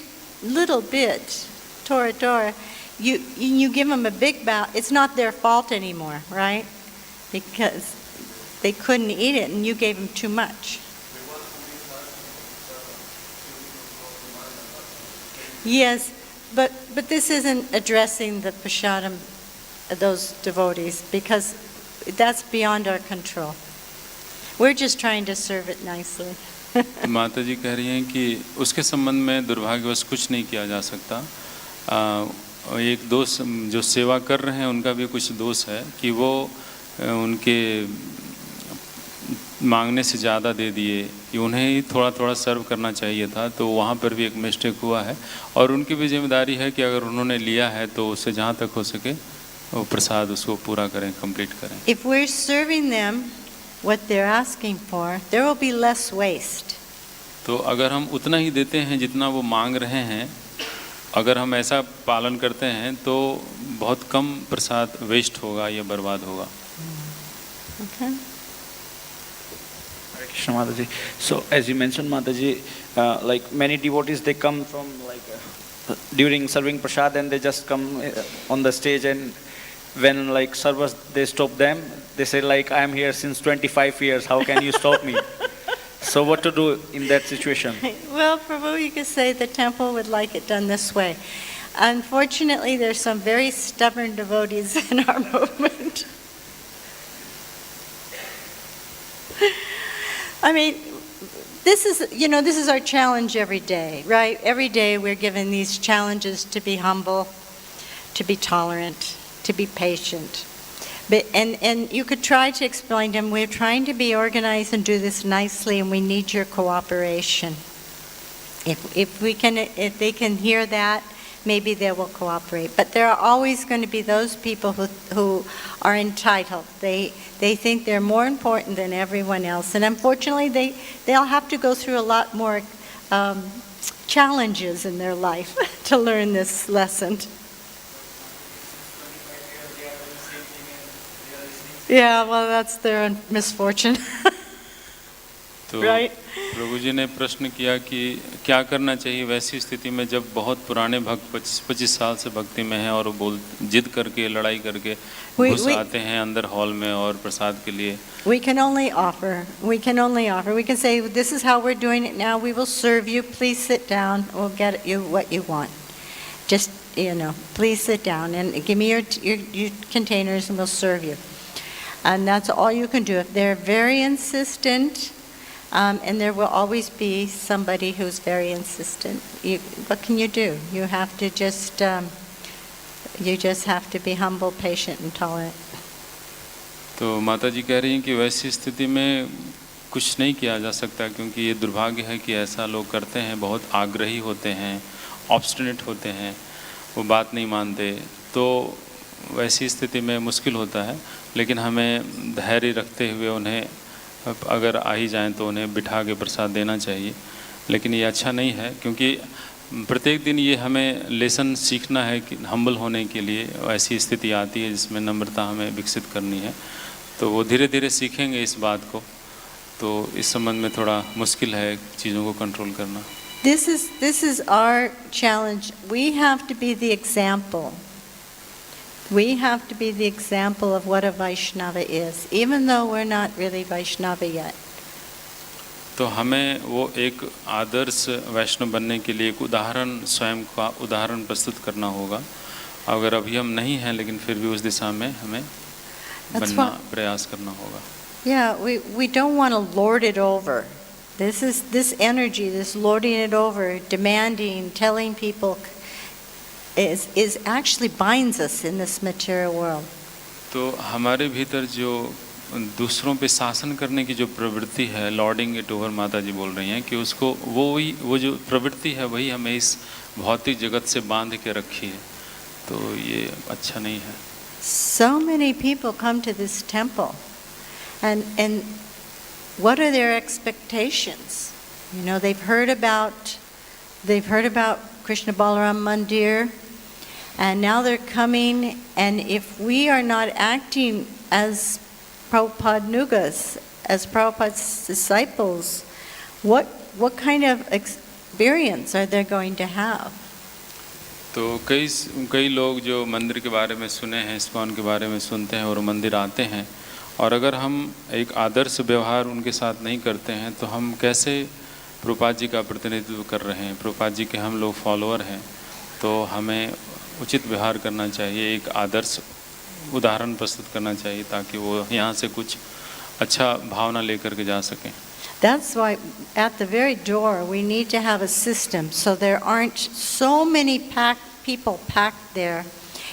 little bit, Tora, you give them a big bow, it's not their fault anymore, right? Because they couldn't eat it and you gave them too much. Yes, but this isn't addressing the prasadam, those devotees, because that's beyond our control. We're just trying to serve it nicely. माता जी कह रही हैं कि उसके संबंध में दुर्भाग्यवश कुछ नहीं किया जा सकता। एक दोस्त जो सेवा कर रहे हैं उनका भी कुछ दोष है कि वो उनके मांगने से ज़्यादा दे दिए, कि उन्हें ही थोड़ा थोड़ा सर्व करना चाहिए था, तो वहाँ पर भी एक मिस्टेक हुआ है। और उनकी भी जिम्मेदारी है कि अगर उन्होंने लिया है तो उससे जहाँ तक हो सके वो प्रसाद उसको पूरा करें, कंप्लीट करें। If we're serving them what they're asking for, there will be less waste. तो अगर हम उतना ही देते हैं जितना वो मांग रहे हैं, अगर हम ऐसा पालन करते हैं तो बहुत कम प्रसाद वेस्ट होगा या बर्बाद होगा। Okay. Hare Krishna Mataji. So as you mentioned Mataji, like many devotees they come from like during serving prasad and they just come on the stage, and when like servers they stop them, they say like I am here since 25 years, how can you stop me? So what to do in that situation? Well, Prabhu, you could say the temple would like it done this way. Unfortunately, there's some very stubborn devotees in our movement. I mean, this is our challenge every day, right? Every day we're given these challenges to be humble, to be tolerant, to be patient. But, and you could try to explain to them, we're trying to be organized and do this nicely, and we need your cooperation. If they can hear that, maybe they will cooperate. But there are always going to be those people who are entitled. They think they're more important than everyone else. And unfortunately, they'll have to go through a lot more challenges in their life to learn this lesson. Yeah, well, that's their misfortune. तो Right. प्रभु जी ने प्रश्न किया कि क्या करना चाहिए वैसी स्थिति में जब बहुत पुराने भक्त 25 साल से भक्ति में हैं और वो जिद करके लड़ाई करके घुस आते हैं अंदर हॉल में और प्रसाद के लिए। We can only offer. We can say, this is how we're doing it now. We will serve you. Please sit down. We'll get you what you want. Just, please sit down and give me your containers and we'll serve you. And that's all you can do. If they're very insistent, and there will always be somebody who's very insistent, what can you do? You have to just have to be humble, patient, and tolerant. तो माता जी कह रही हैं कि वैसी स्थिति में कुछ नहीं किया जा सकता, क्योंकि ये दुर्भाग्य है कि ऐसा लोग करते हैं, बहुत आग्रही होते हैं, ऑब्स्टिनेट होते हैं, वो बात नहीं मानते। तो वैसी स्थिति में मुश्किल होता है, लेकिन हमें धैर्य रखते हुए उन्हें अगर आ ही जाएँ तो उन्हें बिठा के प्रसाद देना चाहिए। लेकिन ये अच्छा नहीं है, क्योंकि प्रत्येक दिन ये हमें लेसन सीखना है कि हम्बल होने के लिए ऐसी स्थिति आती है जिसमें नम्रता हमें विकसित करनी है। तो वो धीरे धीरे सीखेंगे इस बात को, तो इस संबंध में थोड़ा मुश्किल है चीज़ों को कंट्रोल करना। This is our challenge. We have to be the example. We have to be the example of what a Vaishnava is, even though we're not really Vaishnava yet. तो हमें वो एक आदर्श वैष्णव बनने के लिए एक उदाहरण, स्वयं का उदाहरण प्रस्तुत करना होगा। अगर अभी हम नहीं हैं, लेकिन फिर भी उस दिशा में हमें बनना, प्रयास करना होगा। Yeah, we don't want to lord it over. This energy, this lording it over, demanding, telling people, is actually binds us in this material world. तो हमारे भीतर जो दूसरों पे शासन करने की जो प्रवृत्ति है, लॉर्डिंग इट ओवर, माता जी बोल रही हैं कि उसको वो जो प्रवृत्ति है वही हमें इस भौतिक जगत से बांध के रखी है, तो ये अच्छा नहीं है। So many people come to this temple, and what are their expectations? You know, they've heard about Krishna Balaram Mandir, and now they're coming, and if we are not acting as Prabhupada Nugas, as Prabhupada's disciples, what kind of experience are they going to have? तो कई लोग जो मंदिर के बारे में सुने हैं, इस्कॉन के बारे में सुनते हैं और मंदिर आते हैं, और अगर हम एक आदर्श व्यवहार उनके साथ नहीं करते हैं तो हम कैसे प्रभुपाद जी का प्रतिनिधित्व कर रहे हैं? प्रभुपाद जी के हम लोग फॉलोअर हैं, तो हमें उचित व्यवहार करना चाहिए, एक आदर्श उदाहरण प्रस्तुत करना चाहिए ताकि वो यहाँ से कुछ अच्छा भावना लेकर के जा सकें। That's why at the very door we need to have a system so there aren't so many people packed there,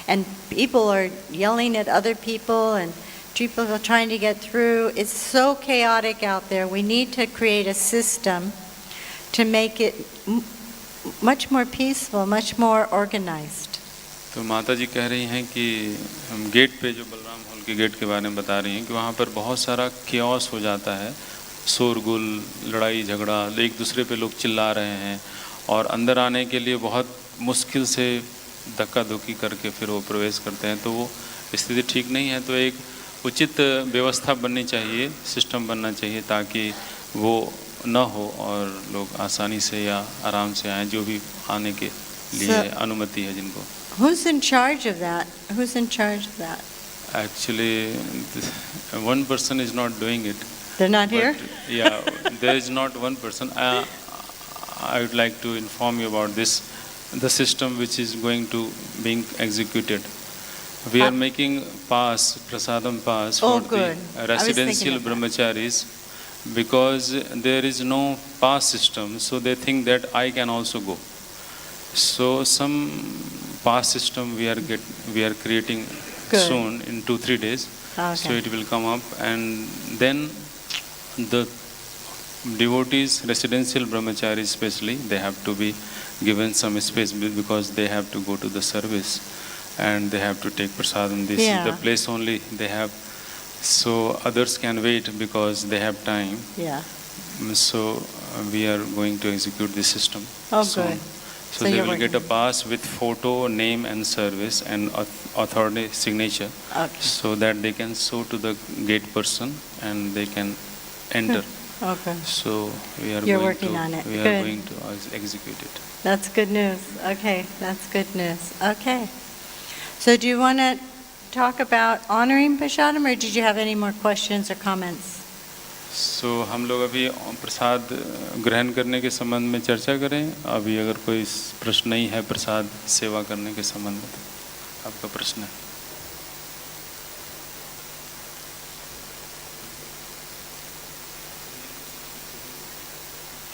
and people are yelling at other people and people are trying to get through. It's so chaotic out there. We need to create a system to make it much more peaceful, much more organized. तो माता जी कह रही हैं कि हम gate पे, जो Balram hall के गेट के बारे में बता रही हैं कि वहाँ पर बहुत सारा केओस हो जाता है, शोरगुल, लड़ाई झगड़ा, एक दूसरे पे लोग चिल्ला रहे हैं और अंदर आने के लिए बहुत मुश्किल से धक्का धुक्की करके फिर वो प्रवेश करते हैं, तो वो स्थिति ठीक नहीं है। तो एक उचित व्यवस्था बननी चाहिए, सिस्टम बनना चाहिए ताकि वो न हो और लोग आसानी से या आराम से आएँ, जो भी आने के लिए अनुमति है जिनको। Who's in charge of that? Who's in charge of that? Actually, one person is not doing it. They're not here? Yeah, there is not one person. I would like to inform you about this, the system which is going to being executed. We are making pass, prasadam pass for the residential brahmacharis, because there is no pass system, so they think that I can also go. So some pass system we are creating soon in 2-3 days. Okay. So it will come up, and then the devotees, residential brahmacharis especially, they have to be given some space because they have to go to the service and they have to take prasadam. This is the place only they have, so others can wait because they have time. Yeah. So we are going to execute this system soon. Good. So they will get a pass with photo, name and service and authority signature, so that they can show to the gate person and they can enter. Okay. So we are You're going working to on it. we are Good. going to execute it. That's good news. Okay, that's good news. Okay. So do you want to talk about honoring Prashadam, or did you have any more questions or comments? So हम लोग अभी प्रसाद ग्रहण करने के संबंध में चर्चा करें। अभी अगर कोई प्रश्न नहीं है प्रसाद सेवा करने के संबंध में, तो आपका प्रश्न है।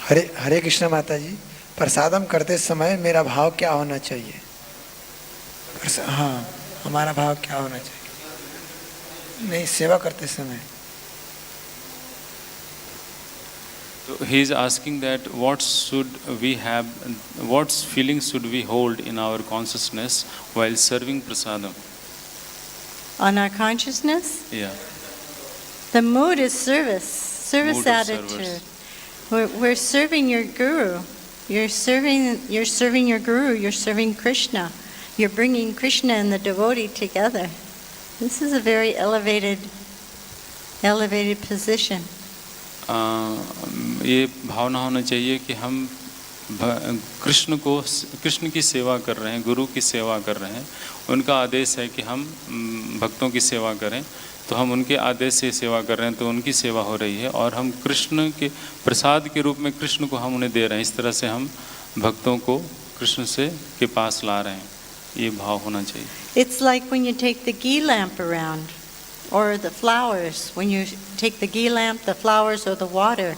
हरे कृष्ण माता जी, प्रसादम करते समय मेरा भाव क्या होना चाहिए? हाँ, हमारा भाव क्या होना चाहिए? नहीं, सेवा करते समय। So he is asking that what should we have, what feelings should we hold in our consciousness while serving prasadam? On our consciousness? Yeah. The mood is service Mood of attitude. service. We're serving your guru. You're serving your guru. You're serving Krishna. You're bringing Krishna and the devotee together. This is a very elevated elevated position. ये भावना होना चाहिए कि हम कृष्ण की सेवा कर रहे हैं, गुरु की सेवा कर रहे हैं। उनका आदेश है कि हम भक्तों की सेवा करें, तो हम उनके आदेश से सेवा कर रहे हैं, तो उनकी सेवा हो रही है और हम कृष्ण के प्रसाद के रूप में कृष्ण को हम उन्हें दे रहे हैं। इस तरह से हम भक्तों को कृष्ण से के पास ला रहे हैं, ये भाव होना चाहिए। It's like when you take the ghee lamp around, or the flowers. When you take the ghee lamp, the flowers, or the water,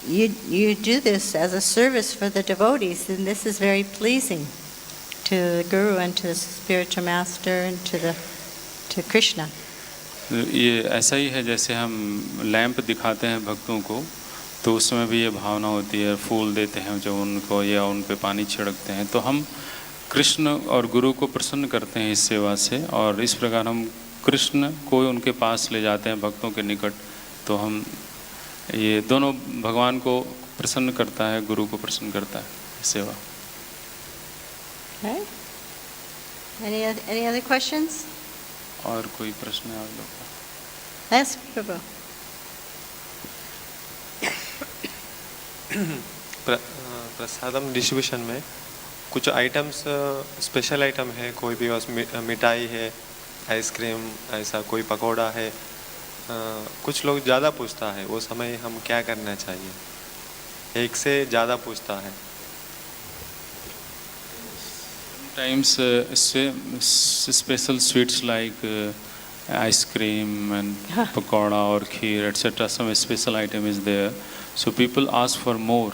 you do this as a service for the devotees, and this is very pleasing to the Guru and to the spiritual master and to Krishna. ये ऐसा ही है जैसे हम lamp दिखाते हैं भक्तों को, तो उसमें भी ये भावना होती है, फूल देते हैं जो उनको या उन पे पानी छिड़कते हैं, तो हम कृष्ण और गुरु को प्रसन्न करते हैं इस सेवा से, और इस प्रकार हम कृष्ण को उनके पास ले जाते हैं भक्तों के निकट। तो हम ये दोनों भगवान को प्रसन्न करता है, गुरु को प्रसन्न करता है सेवा। Okay. Any other questions? और कोई प्रश्न है आप लोग का? Yes, Prabhu. प्रसादम डिस्ट्रीब्यूशन में कुछ आइटम्स स्पेशल आइटम है, कोई भी मिठाई है, आइसक्रीम, ऐसा कोई पकौड़ा है, कुछ लोग ज़्यादा पूछता है, वो समय हम क्या करना चाहिए? एक से ज़्यादा पूछता है। Sometimes special sweets like ice cream and pakoda or kheer, etc. Some special item is there, so people ask for more.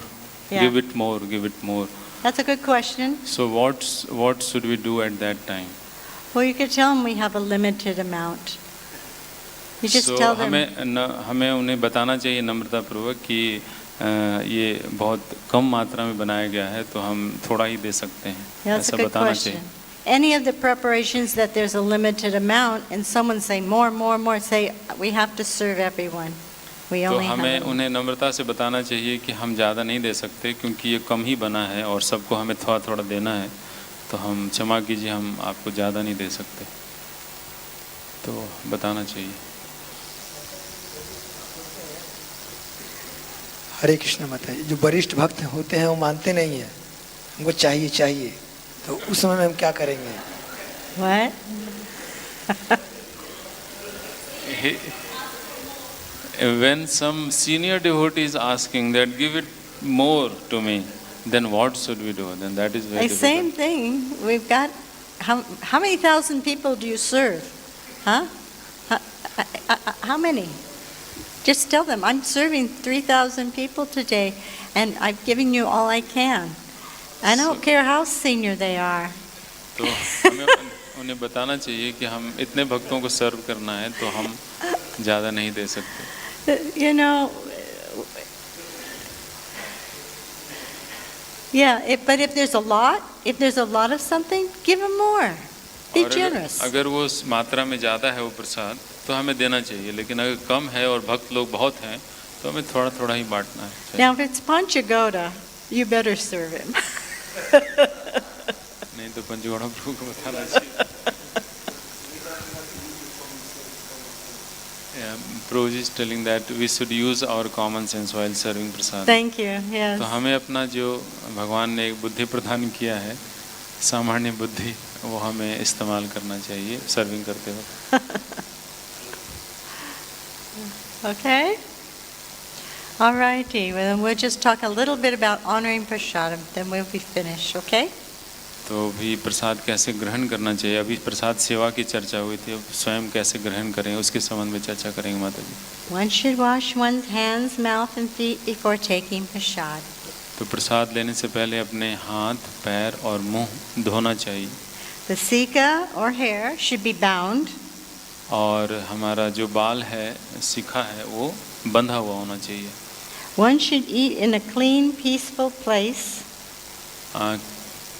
Yeah. Give it more, give it more. That's a good question. So what should we do at that time? Well, you could tell them we have a limited amount. You just So tell them. हमें उन्हें बताना चाहिए नम्रता पूर्वक कि ये बहुत कम मात्रा में बनाया गया है, तो हम थोड़ा ही दे सकते हैं, That's a ऐसा good बताना question. चाहिए। Any of the preparations that there's a limited amount and someone say more, more, more, say we have to serve everyone. We तो only have हमें a- उन्हें नम्रता से बताना चाहिए कि हम ज़्यादा नहीं दे सकते, क्योंकि ये कम ही बना है और सबको हमें थोड़ा थोड़ा देना है, तो हम क्षमा कीजिए, हम आपको ज़्यादा नहीं दे सकते, तो बताना चाहिए। हरे कृष्ण माता जी, जो वरिष्ठ भक्त होते हैं वो मानते नहीं है, हमको चाहिए चाहिए, तो उस समय में हम क्या करेंगे? What? When some senior devotee is asking that give it more to me, then what should we do? Then that is very The same difficult. thing. We've got how many thousand people do you serve? Huh? How many? Just tell them I'm serving 3,000 people today, and I've given you all I can. I don't care how senior they are. तो हमें उन्हें बताना चाहिए कि हम इतने भक्तों को सर्व करना है, तो हम ज़्यादा नहीं दे सकते। You know, yeah, but if there's a lot of something, give them more. Be और generous. अगर वो मात्रा में ज़्यादा है वो प्रसाद, तो हमें देना चाहिए, लेकिन अगर कम है और भक्त लोग बहुत हैं, तो हमें थोड़ा थोड़ा ही बांटना है। Now, if it's Panchagoda, you better serve him. नहीं तो पंचगौड़ा प्रभु को बताना चाहिए। Prabhuji is telling that we should use our common sense while serving prasad. Thank you. Yes. तो हमें अपना जो भगवान ने एक बुद्धि प्रदान किया है, सामान्य बुद्धि, वो हमें इस्तेमाल करना चाहिए सर्विंग करते वक्त। Okay. All righty. Well, then we'll just talk a little bit about honoring prasadam, then we'll be finished. Okay. तो भी प्रसाद कैसे ग्रहण करना चाहिए, अभी प्रसाद सेवा की चर्चा हुई थी, अब स्वयं कैसे ग्रहण करें उसके संबंध में चर्चा करेंगे माता जी। One should wash one's hands, mouth, and feet before taking prasad. तो प्रसाद लेने से पहले अपने हाथ, पैर और मुंह धोना चाहिए। The sika or hair should be bound. और हमारा जो बाल है, शिखा है, वो बंधा हुआ होना चाहिए। One should eat in a clean, peaceful place.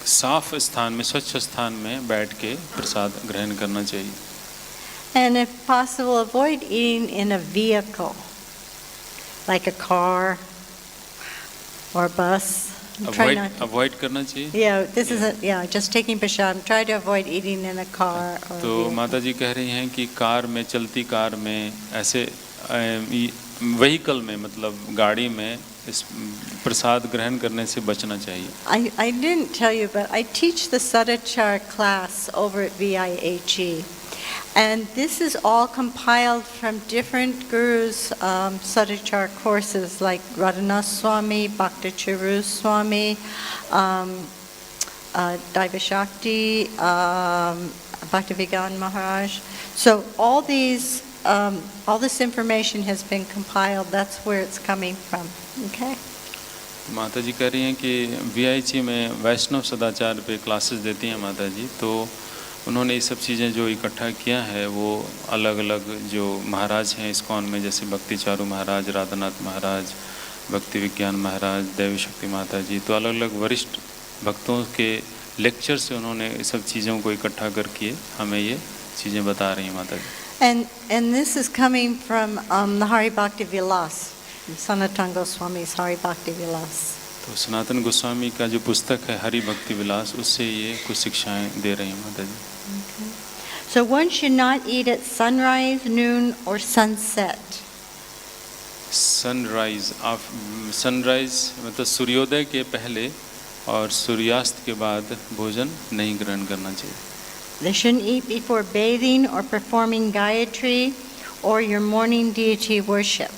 साफ स्थान में, स्वच्छ स्थान में बैठ के प्रसाद ग्रहण करना चाहिए। And if possible, avoid eating in a vehicle, like a car or bus. Try not. Avoid करना चाहिए। Yeah, this is just taking prashadam. Try to avoid eating in a car or तो vehicle. माता जी कह रही हैं कि car में, चलती कार में, ऐसे व्हीकल में, मतलब गाड़ी में इस प्रसाद ग्रहण करने से बचना चाहिए। I didn't tell you, but I teach the Sadachar class over at VIHE. And this is all compiled from different gurus' Sadachar courses like Radhanath Swami, Bhakti Chiru Swami, Daiva Shakti, Bhaktivedanta Maharaj. So all this information has been compiled. That's where it's coming from. Okay? माता जी कह रही हैं कि VIHE में वैष्णव सदाचार पे classes देती हैं माता जी, तो उन्होंने ये सब चीज़ें जो इकट्ठा किया है वो अलग अलग जो महाराज हैं इस्कॉन में, जैसे भक्ति चारू महाराज, राधानाथ महाराज, भक्ति विज्ञान महाराज, देवी शक्ति माता जी, तो अलग अलग वरिष्ठ भक्तों के लेक्चर से उन्होंने ये सब चीज़ों को इकट्ठा करके हमें ये चीज़ें बता रही हैं माता जी। And this is coming from the Hari Bhakti Vilas, Sanatana Goswami's Hari Bhakti Vilas. तो सनातन गोस्वामी का जो पुस्तक है हरि भक्ति विलास, उससे ये कुछ शिक्षाएं दे रही हैं माता जी। Okay. So one should not eat at sunrise, noon, or sunset. Sunrise मतलब सूर्योदय के पहले और सूर्यास्त के बाद भोजन नहीं ग्रहण करना चाहिए। They shouldn't eat before bathing or performing Gayatri or your morning deity worship.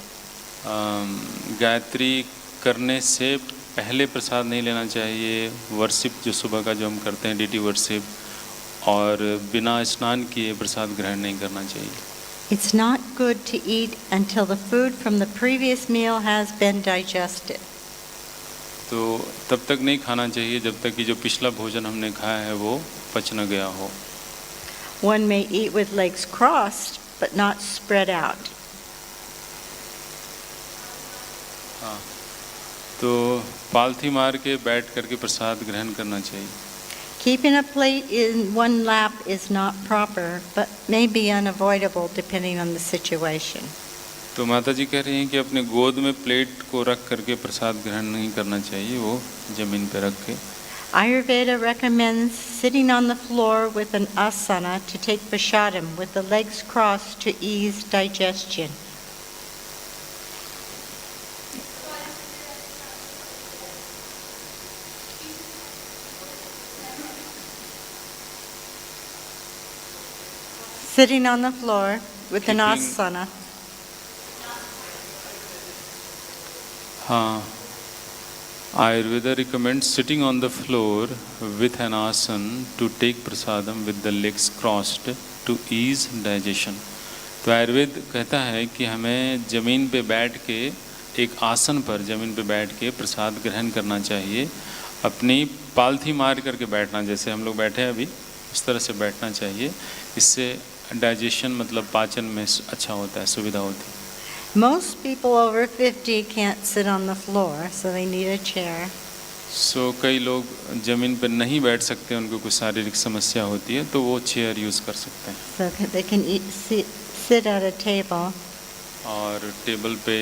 Gayatri करने से पहले प्रसाद नहीं लेना चाहिए, वर्शिप जो सुबह का जो हम करते हैं डीटी वर्शिप, और बिना स्नान किए प्रसाद ग्रहण नहीं करना चाहिए। It's not good to eat until the food from the previous meal has been digested. तो तब तक नहीं खाना चाहिए जब तक कि जो पिछला भोजन हमने खाया है वो पच न गया हो। One may eat with legs crossed but not spread out. हाँ, तो पालथी मार के बैठ करके प्रसाद ग्रहण करना चाहिए। Keeping a plate in one lap is not proper, but may be unavoidable depending on the situation. तो माता जी कह रही हैं कि अपने गोद में प्लेट को रख करके प्रसाद ग्रहण नहीं करना चाहिए, वो जमीन पे रख के। Ayurveda recommends sitting on the floor with an asana to take prasadam with the legs crossed to ease digestion. Sitting on the floor with an Keeping- asana. हाँ, Ayurveda recommends sitting on the floor with an asana to take prasadam with the legs crossed to ease digestion. तो आयुर्वेद कहता है कि हमें ज़मीन पे बैठ के एक आसन पर ज़मीन पे बैठ के प्रसाद ग्रहण करना चाहिए, अपनी पालथी मार करके बैठना, जैसे हम लोग बैठे हैं अभी उस तरह से बैठना चाहिए। इससे डाइजेशन मतलब पाचन में अच्छा होता है, सुविधा होती है। Most people over 50 can't sit on the floor, so they need a chair. कई लोग ज़मीन पर नहीं बैठ सकते, उनको कुछ शारीरिक समस्या होती है तो वो चेयर यूज़ कर सकते हैं। So they can sit at a table. और टेबल पे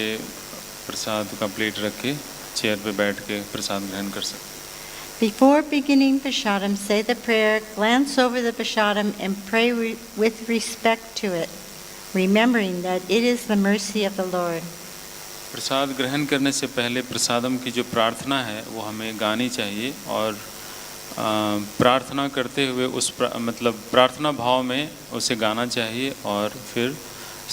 प्रसाद का प्लेट रख के चेयर पे बैठ के प्रसाद ग्रहण कर सकते हैं। Before beginning prasadam, say the prayer, glance over the prasadam and pray with respect to it, remembering that it is the mercy of the Lord. प्रसाद ग्रहण करने से पहले प्रसादम की जो प्रार्थना है वो हमें गानी चाहिए, और प्रार्थना करते हुए मतलब प्रार्थना भाव में उसे गाना चाहिए और फिर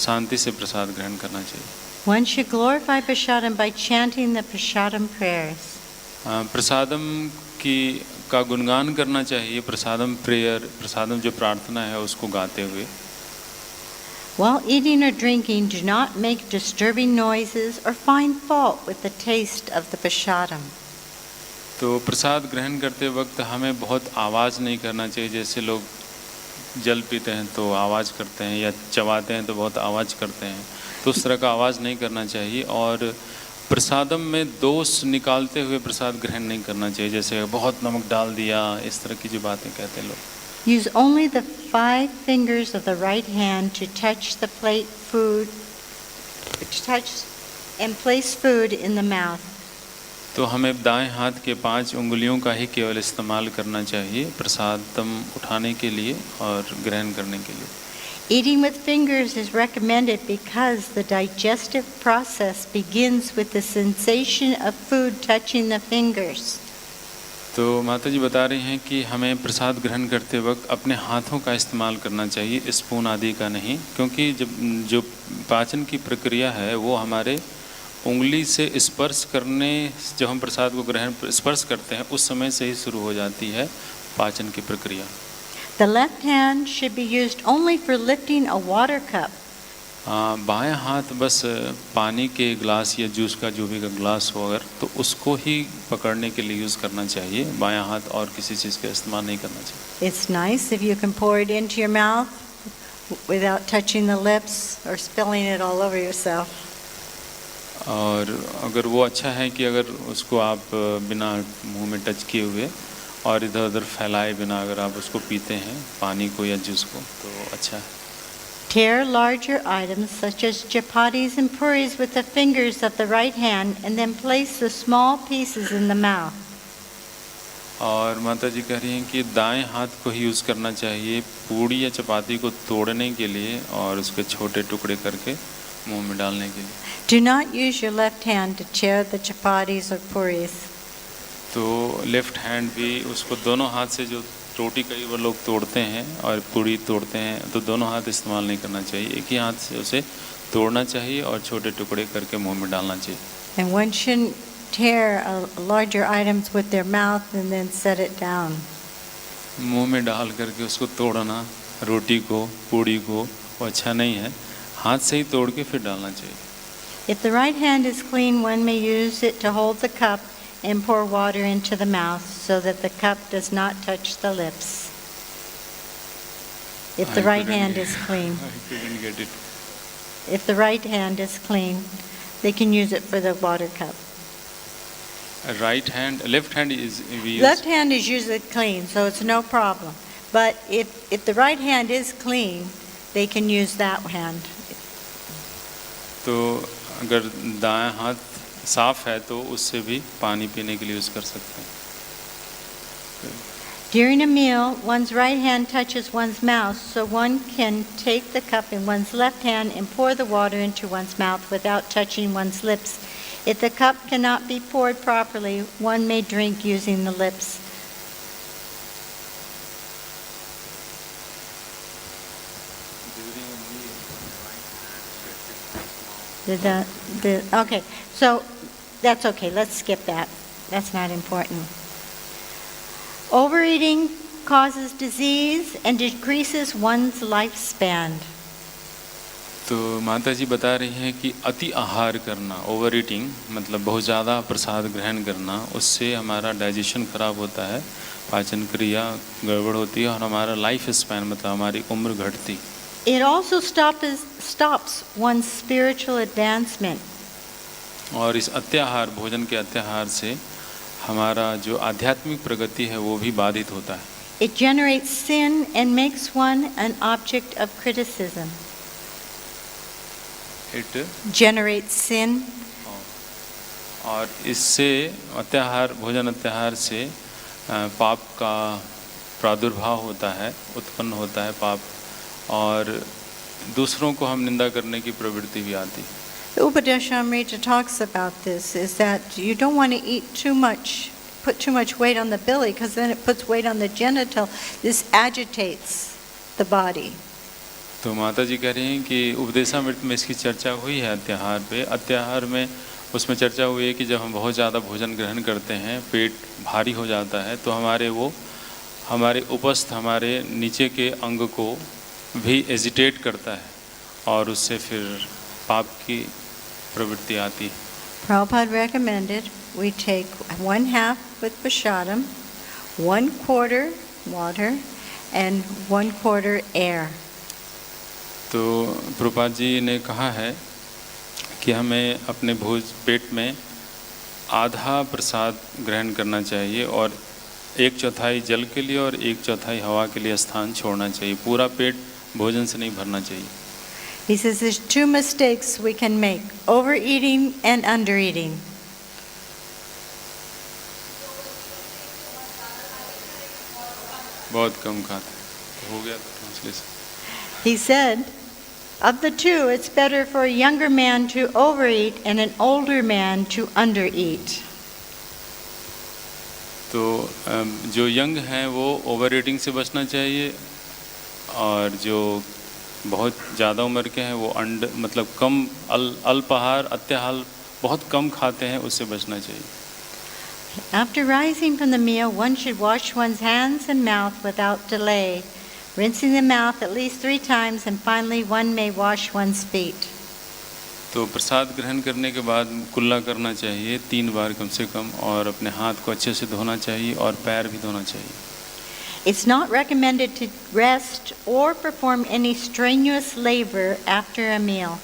शांति से प्रसाद ग्रहण करना चाहिए। One should glorify prasadam by chanting the prasadam prayers. प्रसादम का गुणगान करना चाहिए, प्रसादम प्रेयर, प्रसादम जो प्रार्थना है उसको गाते हुए। While eating or drinking, do not make disturbing noises or find fault with the taste of the prasadam. तो प्रसाद ग्रहण करते वक्त हमें बहुत आवाज़ नहीं करना चाहिए, जैसे लोग जल पीते हैं तो आवाज़ करते हैं या चबाते हैं तो बहुत आवाज़ करते हैं, तो उस तरह का आवाज़ नहीं करना चाहिए। और प्रसादम में दोष निकालते हुए प्रसाद ग्रहण नहीं करना चाहिए, जैसे बहुत नमक डाल दिया, इस तरह की जो बातें कहते हैं लोग। Use only the 5 fingers of the right hand to touch the plate food, to touch and place food in the mouth. तो हमें दाएं हाथ के 5 उंगलियों का ही केवल इस्तेमाल करना चाहिए प्रसादम उठाने के लिए और ग्रहण करने के लिए। Eating with fingers is recommended because the digestive process begins with the sensation of food touching the fingers. तो माता जी बता रही हैं कि हमें प्रसाद ग्रहण करते वक्त अपने हाथों का इस्तेमाल करना चाहिए, स्पून आदि का नहीं, क्योंकि जो पाचन की प्रक्रिया है वो हमारे उंगली से स्पर्श करने, जब हम प्रसाद को ग्रहण स्पर्श करते हैं उस समय से ही शुरू हो जाती है पाचन की प्रक्रिया। The left hand should be used only for lifting a water cup. बाएं हाथ बस पानी के गिलास या जूस का जो भी का गिलास हो अगर, तो उसको ही पकड़ने के लिए यूज़ करना चाहिए, बाएं हाथ और किसी चीज़ का इस्तेमाल नहीं करना चाहिए। It's nice if you can pour it into your mouth without touching the lips or spilling it all over yourself. और अगर वो अच्छा है कि अगर उसको आप बिना मुंह में टच किए हुए और इधर उधर फैलाए बिना अगर आप उसको पीते हैं पानी को या जूस को तो अच्छा है। Tear larger items such as chapatis and puris with the fingers of the right hand and then place the small pieces in the mouth. और माता जी कह रही हैं कि दाएं हाथ को ही यूज़ करना चाहिए पूड़ी या चपाती को तोड़ने के लिए और उसके छोटे टुकड़े करके मुंह में डालने के लिए। Do not use your left hand to tear the chapatis or puris. तो लेफ्ट हैंड भी उसको दोनों हाथ से, जो रोटी कई बार लोग तोड़ते हैं और पूड़ी तोड़ते हैं, तो दोनों हाथ इस्तेमाल नहीं करना चाहिए, एक ही हाथ से उसे तोड़ना चाहिए और छोटे टुकड़े करके मुंह में डालना चाहिए। And one shouldn't tear larger items with their mouth and then set it down. मुंह में डाल करके उसको तोड़ना रोटी को पूड़ी को वो अच्छा नहीं है, हाथ से ही तोड़ के फिर डालना चाहिए। If the right hand is clean, one may use it to hold the cup and pour water into the mouth so that the cup does not touch the lips. If the right hand is clean. I couldn't get it. If the right hand is clean, they can use it for the water cup. Right hand, left hand is we use. Left hand is usually clean, so it's no problem. But if the right hand is clean, they can use that hand. तो अगर दायां हाथ साफ है तो उससे भी पानी पीने के लिए यूज़ कर सकते हैं। During a meal, one's right hand touches one's mouth, so one can take the cup in one's left hand and pour the water into one's mouth without touching one's lips. If the cup cannot be poured properly, one may drink using the lips. Okay, so that's okay. Let's skip that. That's not important. Overeating causes disease and decreases one's lifespan. तो माता जी बता रही हैं कि अति आहार करना, over eating मतलब बहुत ज़्यादा प्रसाद ग्रहण करना, उससे हमारा डाइजेशन खराब होता है, पाचन क्रिया गड़बड़ होती है और हमारा लाइफ स्पैन मतलब हमारी उम्र घटती। It also stops one's spiritual advancement. और इस अत्याहार, भोजन के अत्याहार से हमारा जो आध्यात्मिक प्रगति है वो भी बाधित होता है। It generates sin and makes one an object of criticism. It Generates sin. और इससे अत्याहार, भोजन अत्याहार से पाप का प्रादुर्भाव होता है, उत्पन्न होता है पाप, और दूसरों को हम निंदा करने की प्रवृत्ति भी आती है। The Upadeshamrita talks about this, is that you don't want to eat too much, put too much weight on the belly, because then it puts weight on the genital. This agitates the body. तो माता जी कह रही हैं कि उपदेशामृत में इसकी चर्चा हुई है अत्याहार पे। अत्याहार में उसमें चर्चा हुई है कि जब हम बहुत ज़्यादा भोजन ग्रहण करते हैं, पेट भारी हो जाता है, तो हमारे उपस्थ, हमारे नीचे के अंग को भी एजिटेट करता है और उससे फिर पाप की प्रवृत्ति आती है। Prabhupada recommended we take 1/2 with prasadam, 1/4 water, and 1/4 air. तो प्रभुपाद जी ने कहा है कि हमें अपने पेट में आधा प्रसाद ग्रहण करना चाहिए और 1/4 जल के लिए और 1/4 हवा के लिए स्थान छोड़ना चाहिए। पूरा पेट भोजन से नहीं भरना चाहिए। He says there's 2 mistakes we can make: overeating and undereating. बहुत कम खाते हैं। तो हो गया translation. He said, of the two, it's better for a younger man to overeat and an older man to undereat. तो जो यंग हैं वो ओवर ईटिंग से बचना चाहिए, और जो बहुत ज़्यादा उम्र के हैं वो मतलब कम अल्पाहार अत्याहार बहुत कम खाते हैं, उससे बचना चाहिए। After rising from the meal, one should wash one's hands and mouth without delay, rinsing the mouth at least 3 times, and finally one may wash one's feet. तो प्रसाद ग्रहण करने के बाद कुल्ला करना चाहिए 3 बार कम से कम, और अपने हाथ को अच्छे से धोना चाहिए और पैर भी धोना चाहिए। It's not recommended to rest or perform any strenuous labor after a meal.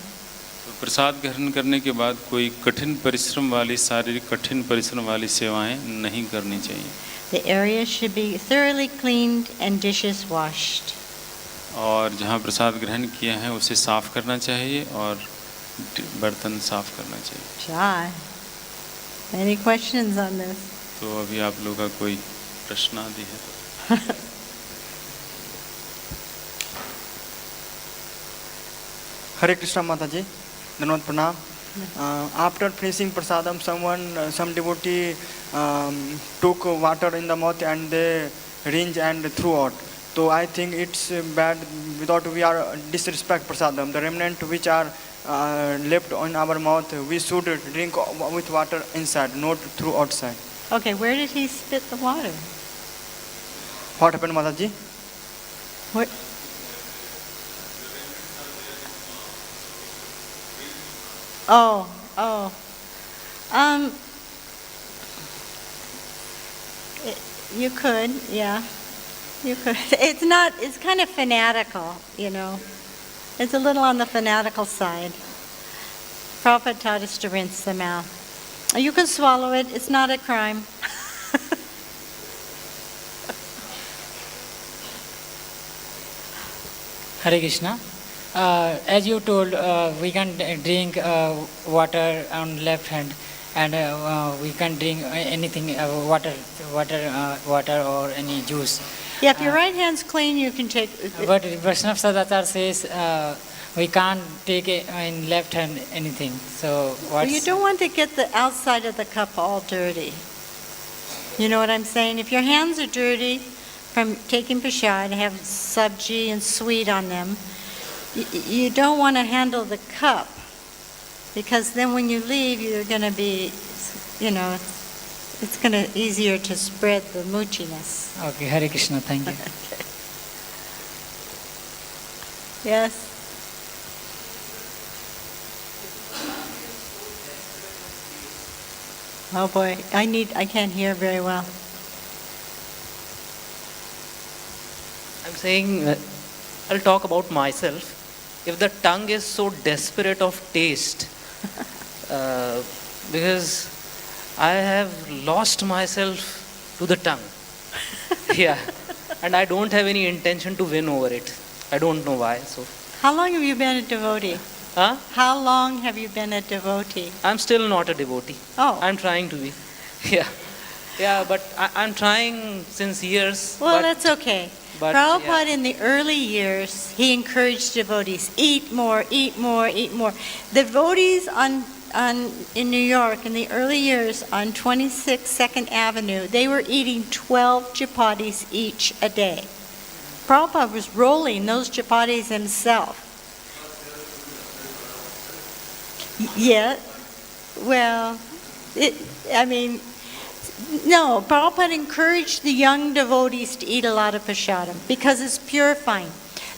तो प्रसाद ग्रहण करने के बाद कोई कठिन परिश्रम वाली शारीरिक कठिन परिश्रम वाली सेवाएं नहीं करनी चाहिए। The area should be thoroughly cleaned and dishes washed. और जहाँ प्रसाद ग्रहण किया है उसे साफ करना चाहिए और बर्तन साफ करना चाहिए। Jai. Any questions on this? तो अभी आप लोगों का कोई प्रश्न आदि है तो? Hare Krishna Mataji, Dhanavad Pranam. After finishing prasadam, some devotee took water in the mouth and they rinsed and threw out. So I think it's bad without we are disrespect prasadam. The remnant which are left on our mouth, we should drink with water inside, not through outside. Okay, where did he spit the water? What happened, Mataji? What? Oh. You could, yeah. You could. It's kind of fanatical, you know. It's a little on the fanatical side. Prabhupada taught us to rinse the mouth. You can swallow it, it's not a crime. Hare Krishna. As you told, we can drink water on left hand, and we can drink anything, water or any juice. Yeah, if your right hand's clean, you can take. But Vaishnav Sadachar says we can't take in left hand anything. So Well, you don't want to get the outside of the cup all dirty. You know what I'm saying? If your hands are dirty from taking prasad, have sabji and sweet on them, you don't want to handle the cup, because then when you leave, you're going to be, you know, it's going to easier to spread the moochiness. Okay, Hare Krishna, thank you. Okay. Yes. Oh boy, I can't hear very well. I'm saying, I'll talk about myself. If the tongue is so desperate of taste, because I have lost myself to the tongue. Yeah. And I don't have any intention to win over it. I don't know why. So. How long have you been a devotee? Huh? How long have you been a devotee? I'm still not a devotee. Oh. I'm trying to be. Yeah. Yeah, but I'm trying since years. Well, that's okay. but, Prabhupada yeah. in the early years, he encouraged devotees, eat more, eat more, eat more. Devotees in New York in the early years on 26 2nd Avenue, they were eating 12 chapatis each a day. Prabhupada was rolling those chapatis himself. Yeah, well, no, Prabhupada encouraged the young devotees to eat a lot of prasadam because it's purifying.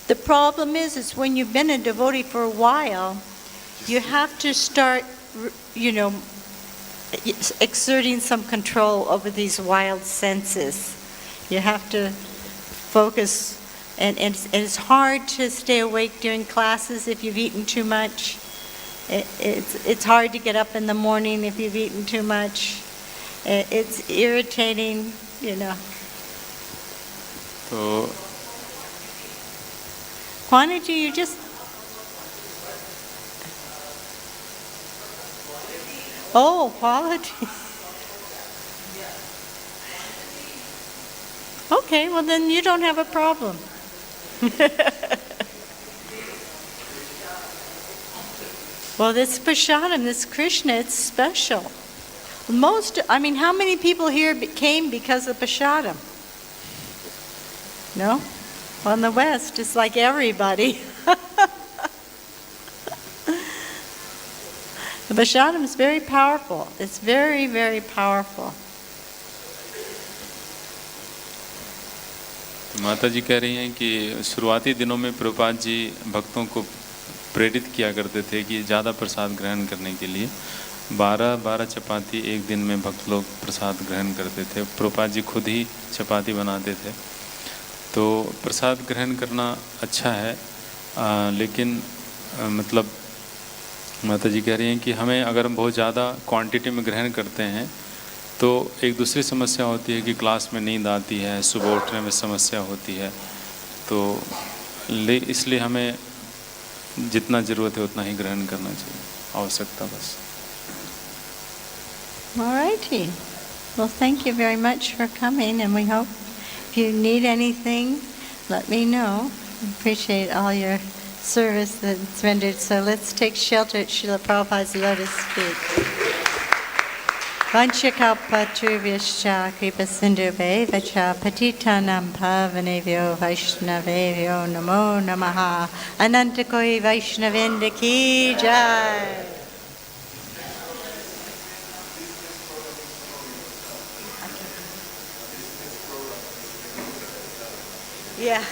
The problem is when you've been a devotee for a while, you have to start, you know, exerting some control over these wild senses. You have to focus, and it's hard to stay awake during classes if you've eaten too much. It's hard to get up in the morning if you've eaten too much. It's irritating, you know. तो Quantity, you just... Oh, quality. Okay, well then you don't have a problem. Well, this prasadam, this Krishna, it's special. How many people here came because of prasadam? No? Well, in the West, it's like everybody. The prasadam is very powerful. It's very, very powerful. माता जी कह रही हैं कि शुरुआती दिनों में प्रभुपाद जी भक्तों को प्रेरित किया करते थे कि ज़्यादा प्रसाद ग्रहण करने के लिए 12 चपाती एक दिन में भक्त लोग प्रसाद ग्रहण करते थे। प्रभुपाद जी खुद ही चपाती बनाते थे। तो प्रसाद ग्रहण करना अच्छा है, लेकिन मतलब माता जी कह रही हैं कि हमें अगर हम बहुत ज़्यादा क्वांटिटी में ग्रहण करते हैं तो एक दूसरी समस्या होती है कि क्लास में नींद आती है, सुबह उठने में समस्या होती है। तो इसलिए हमें जितना ज़रूरत है उतना ही ग्रहण करना चाहिए, आवश्यकता बस। All righty. Well, thank you very much for coming, and we hope if you need anything, let me know. Appreciate all your service that's rendered. So let's take shelter at Srila Prabhupada's lotus feet. Vanchakalpatarubhyascha kripasindhubheva-cha patitanam pavanebhyo vaishnavebhyo namo namaha. Anantakoi Vaishnavinda ki jai. Yeah.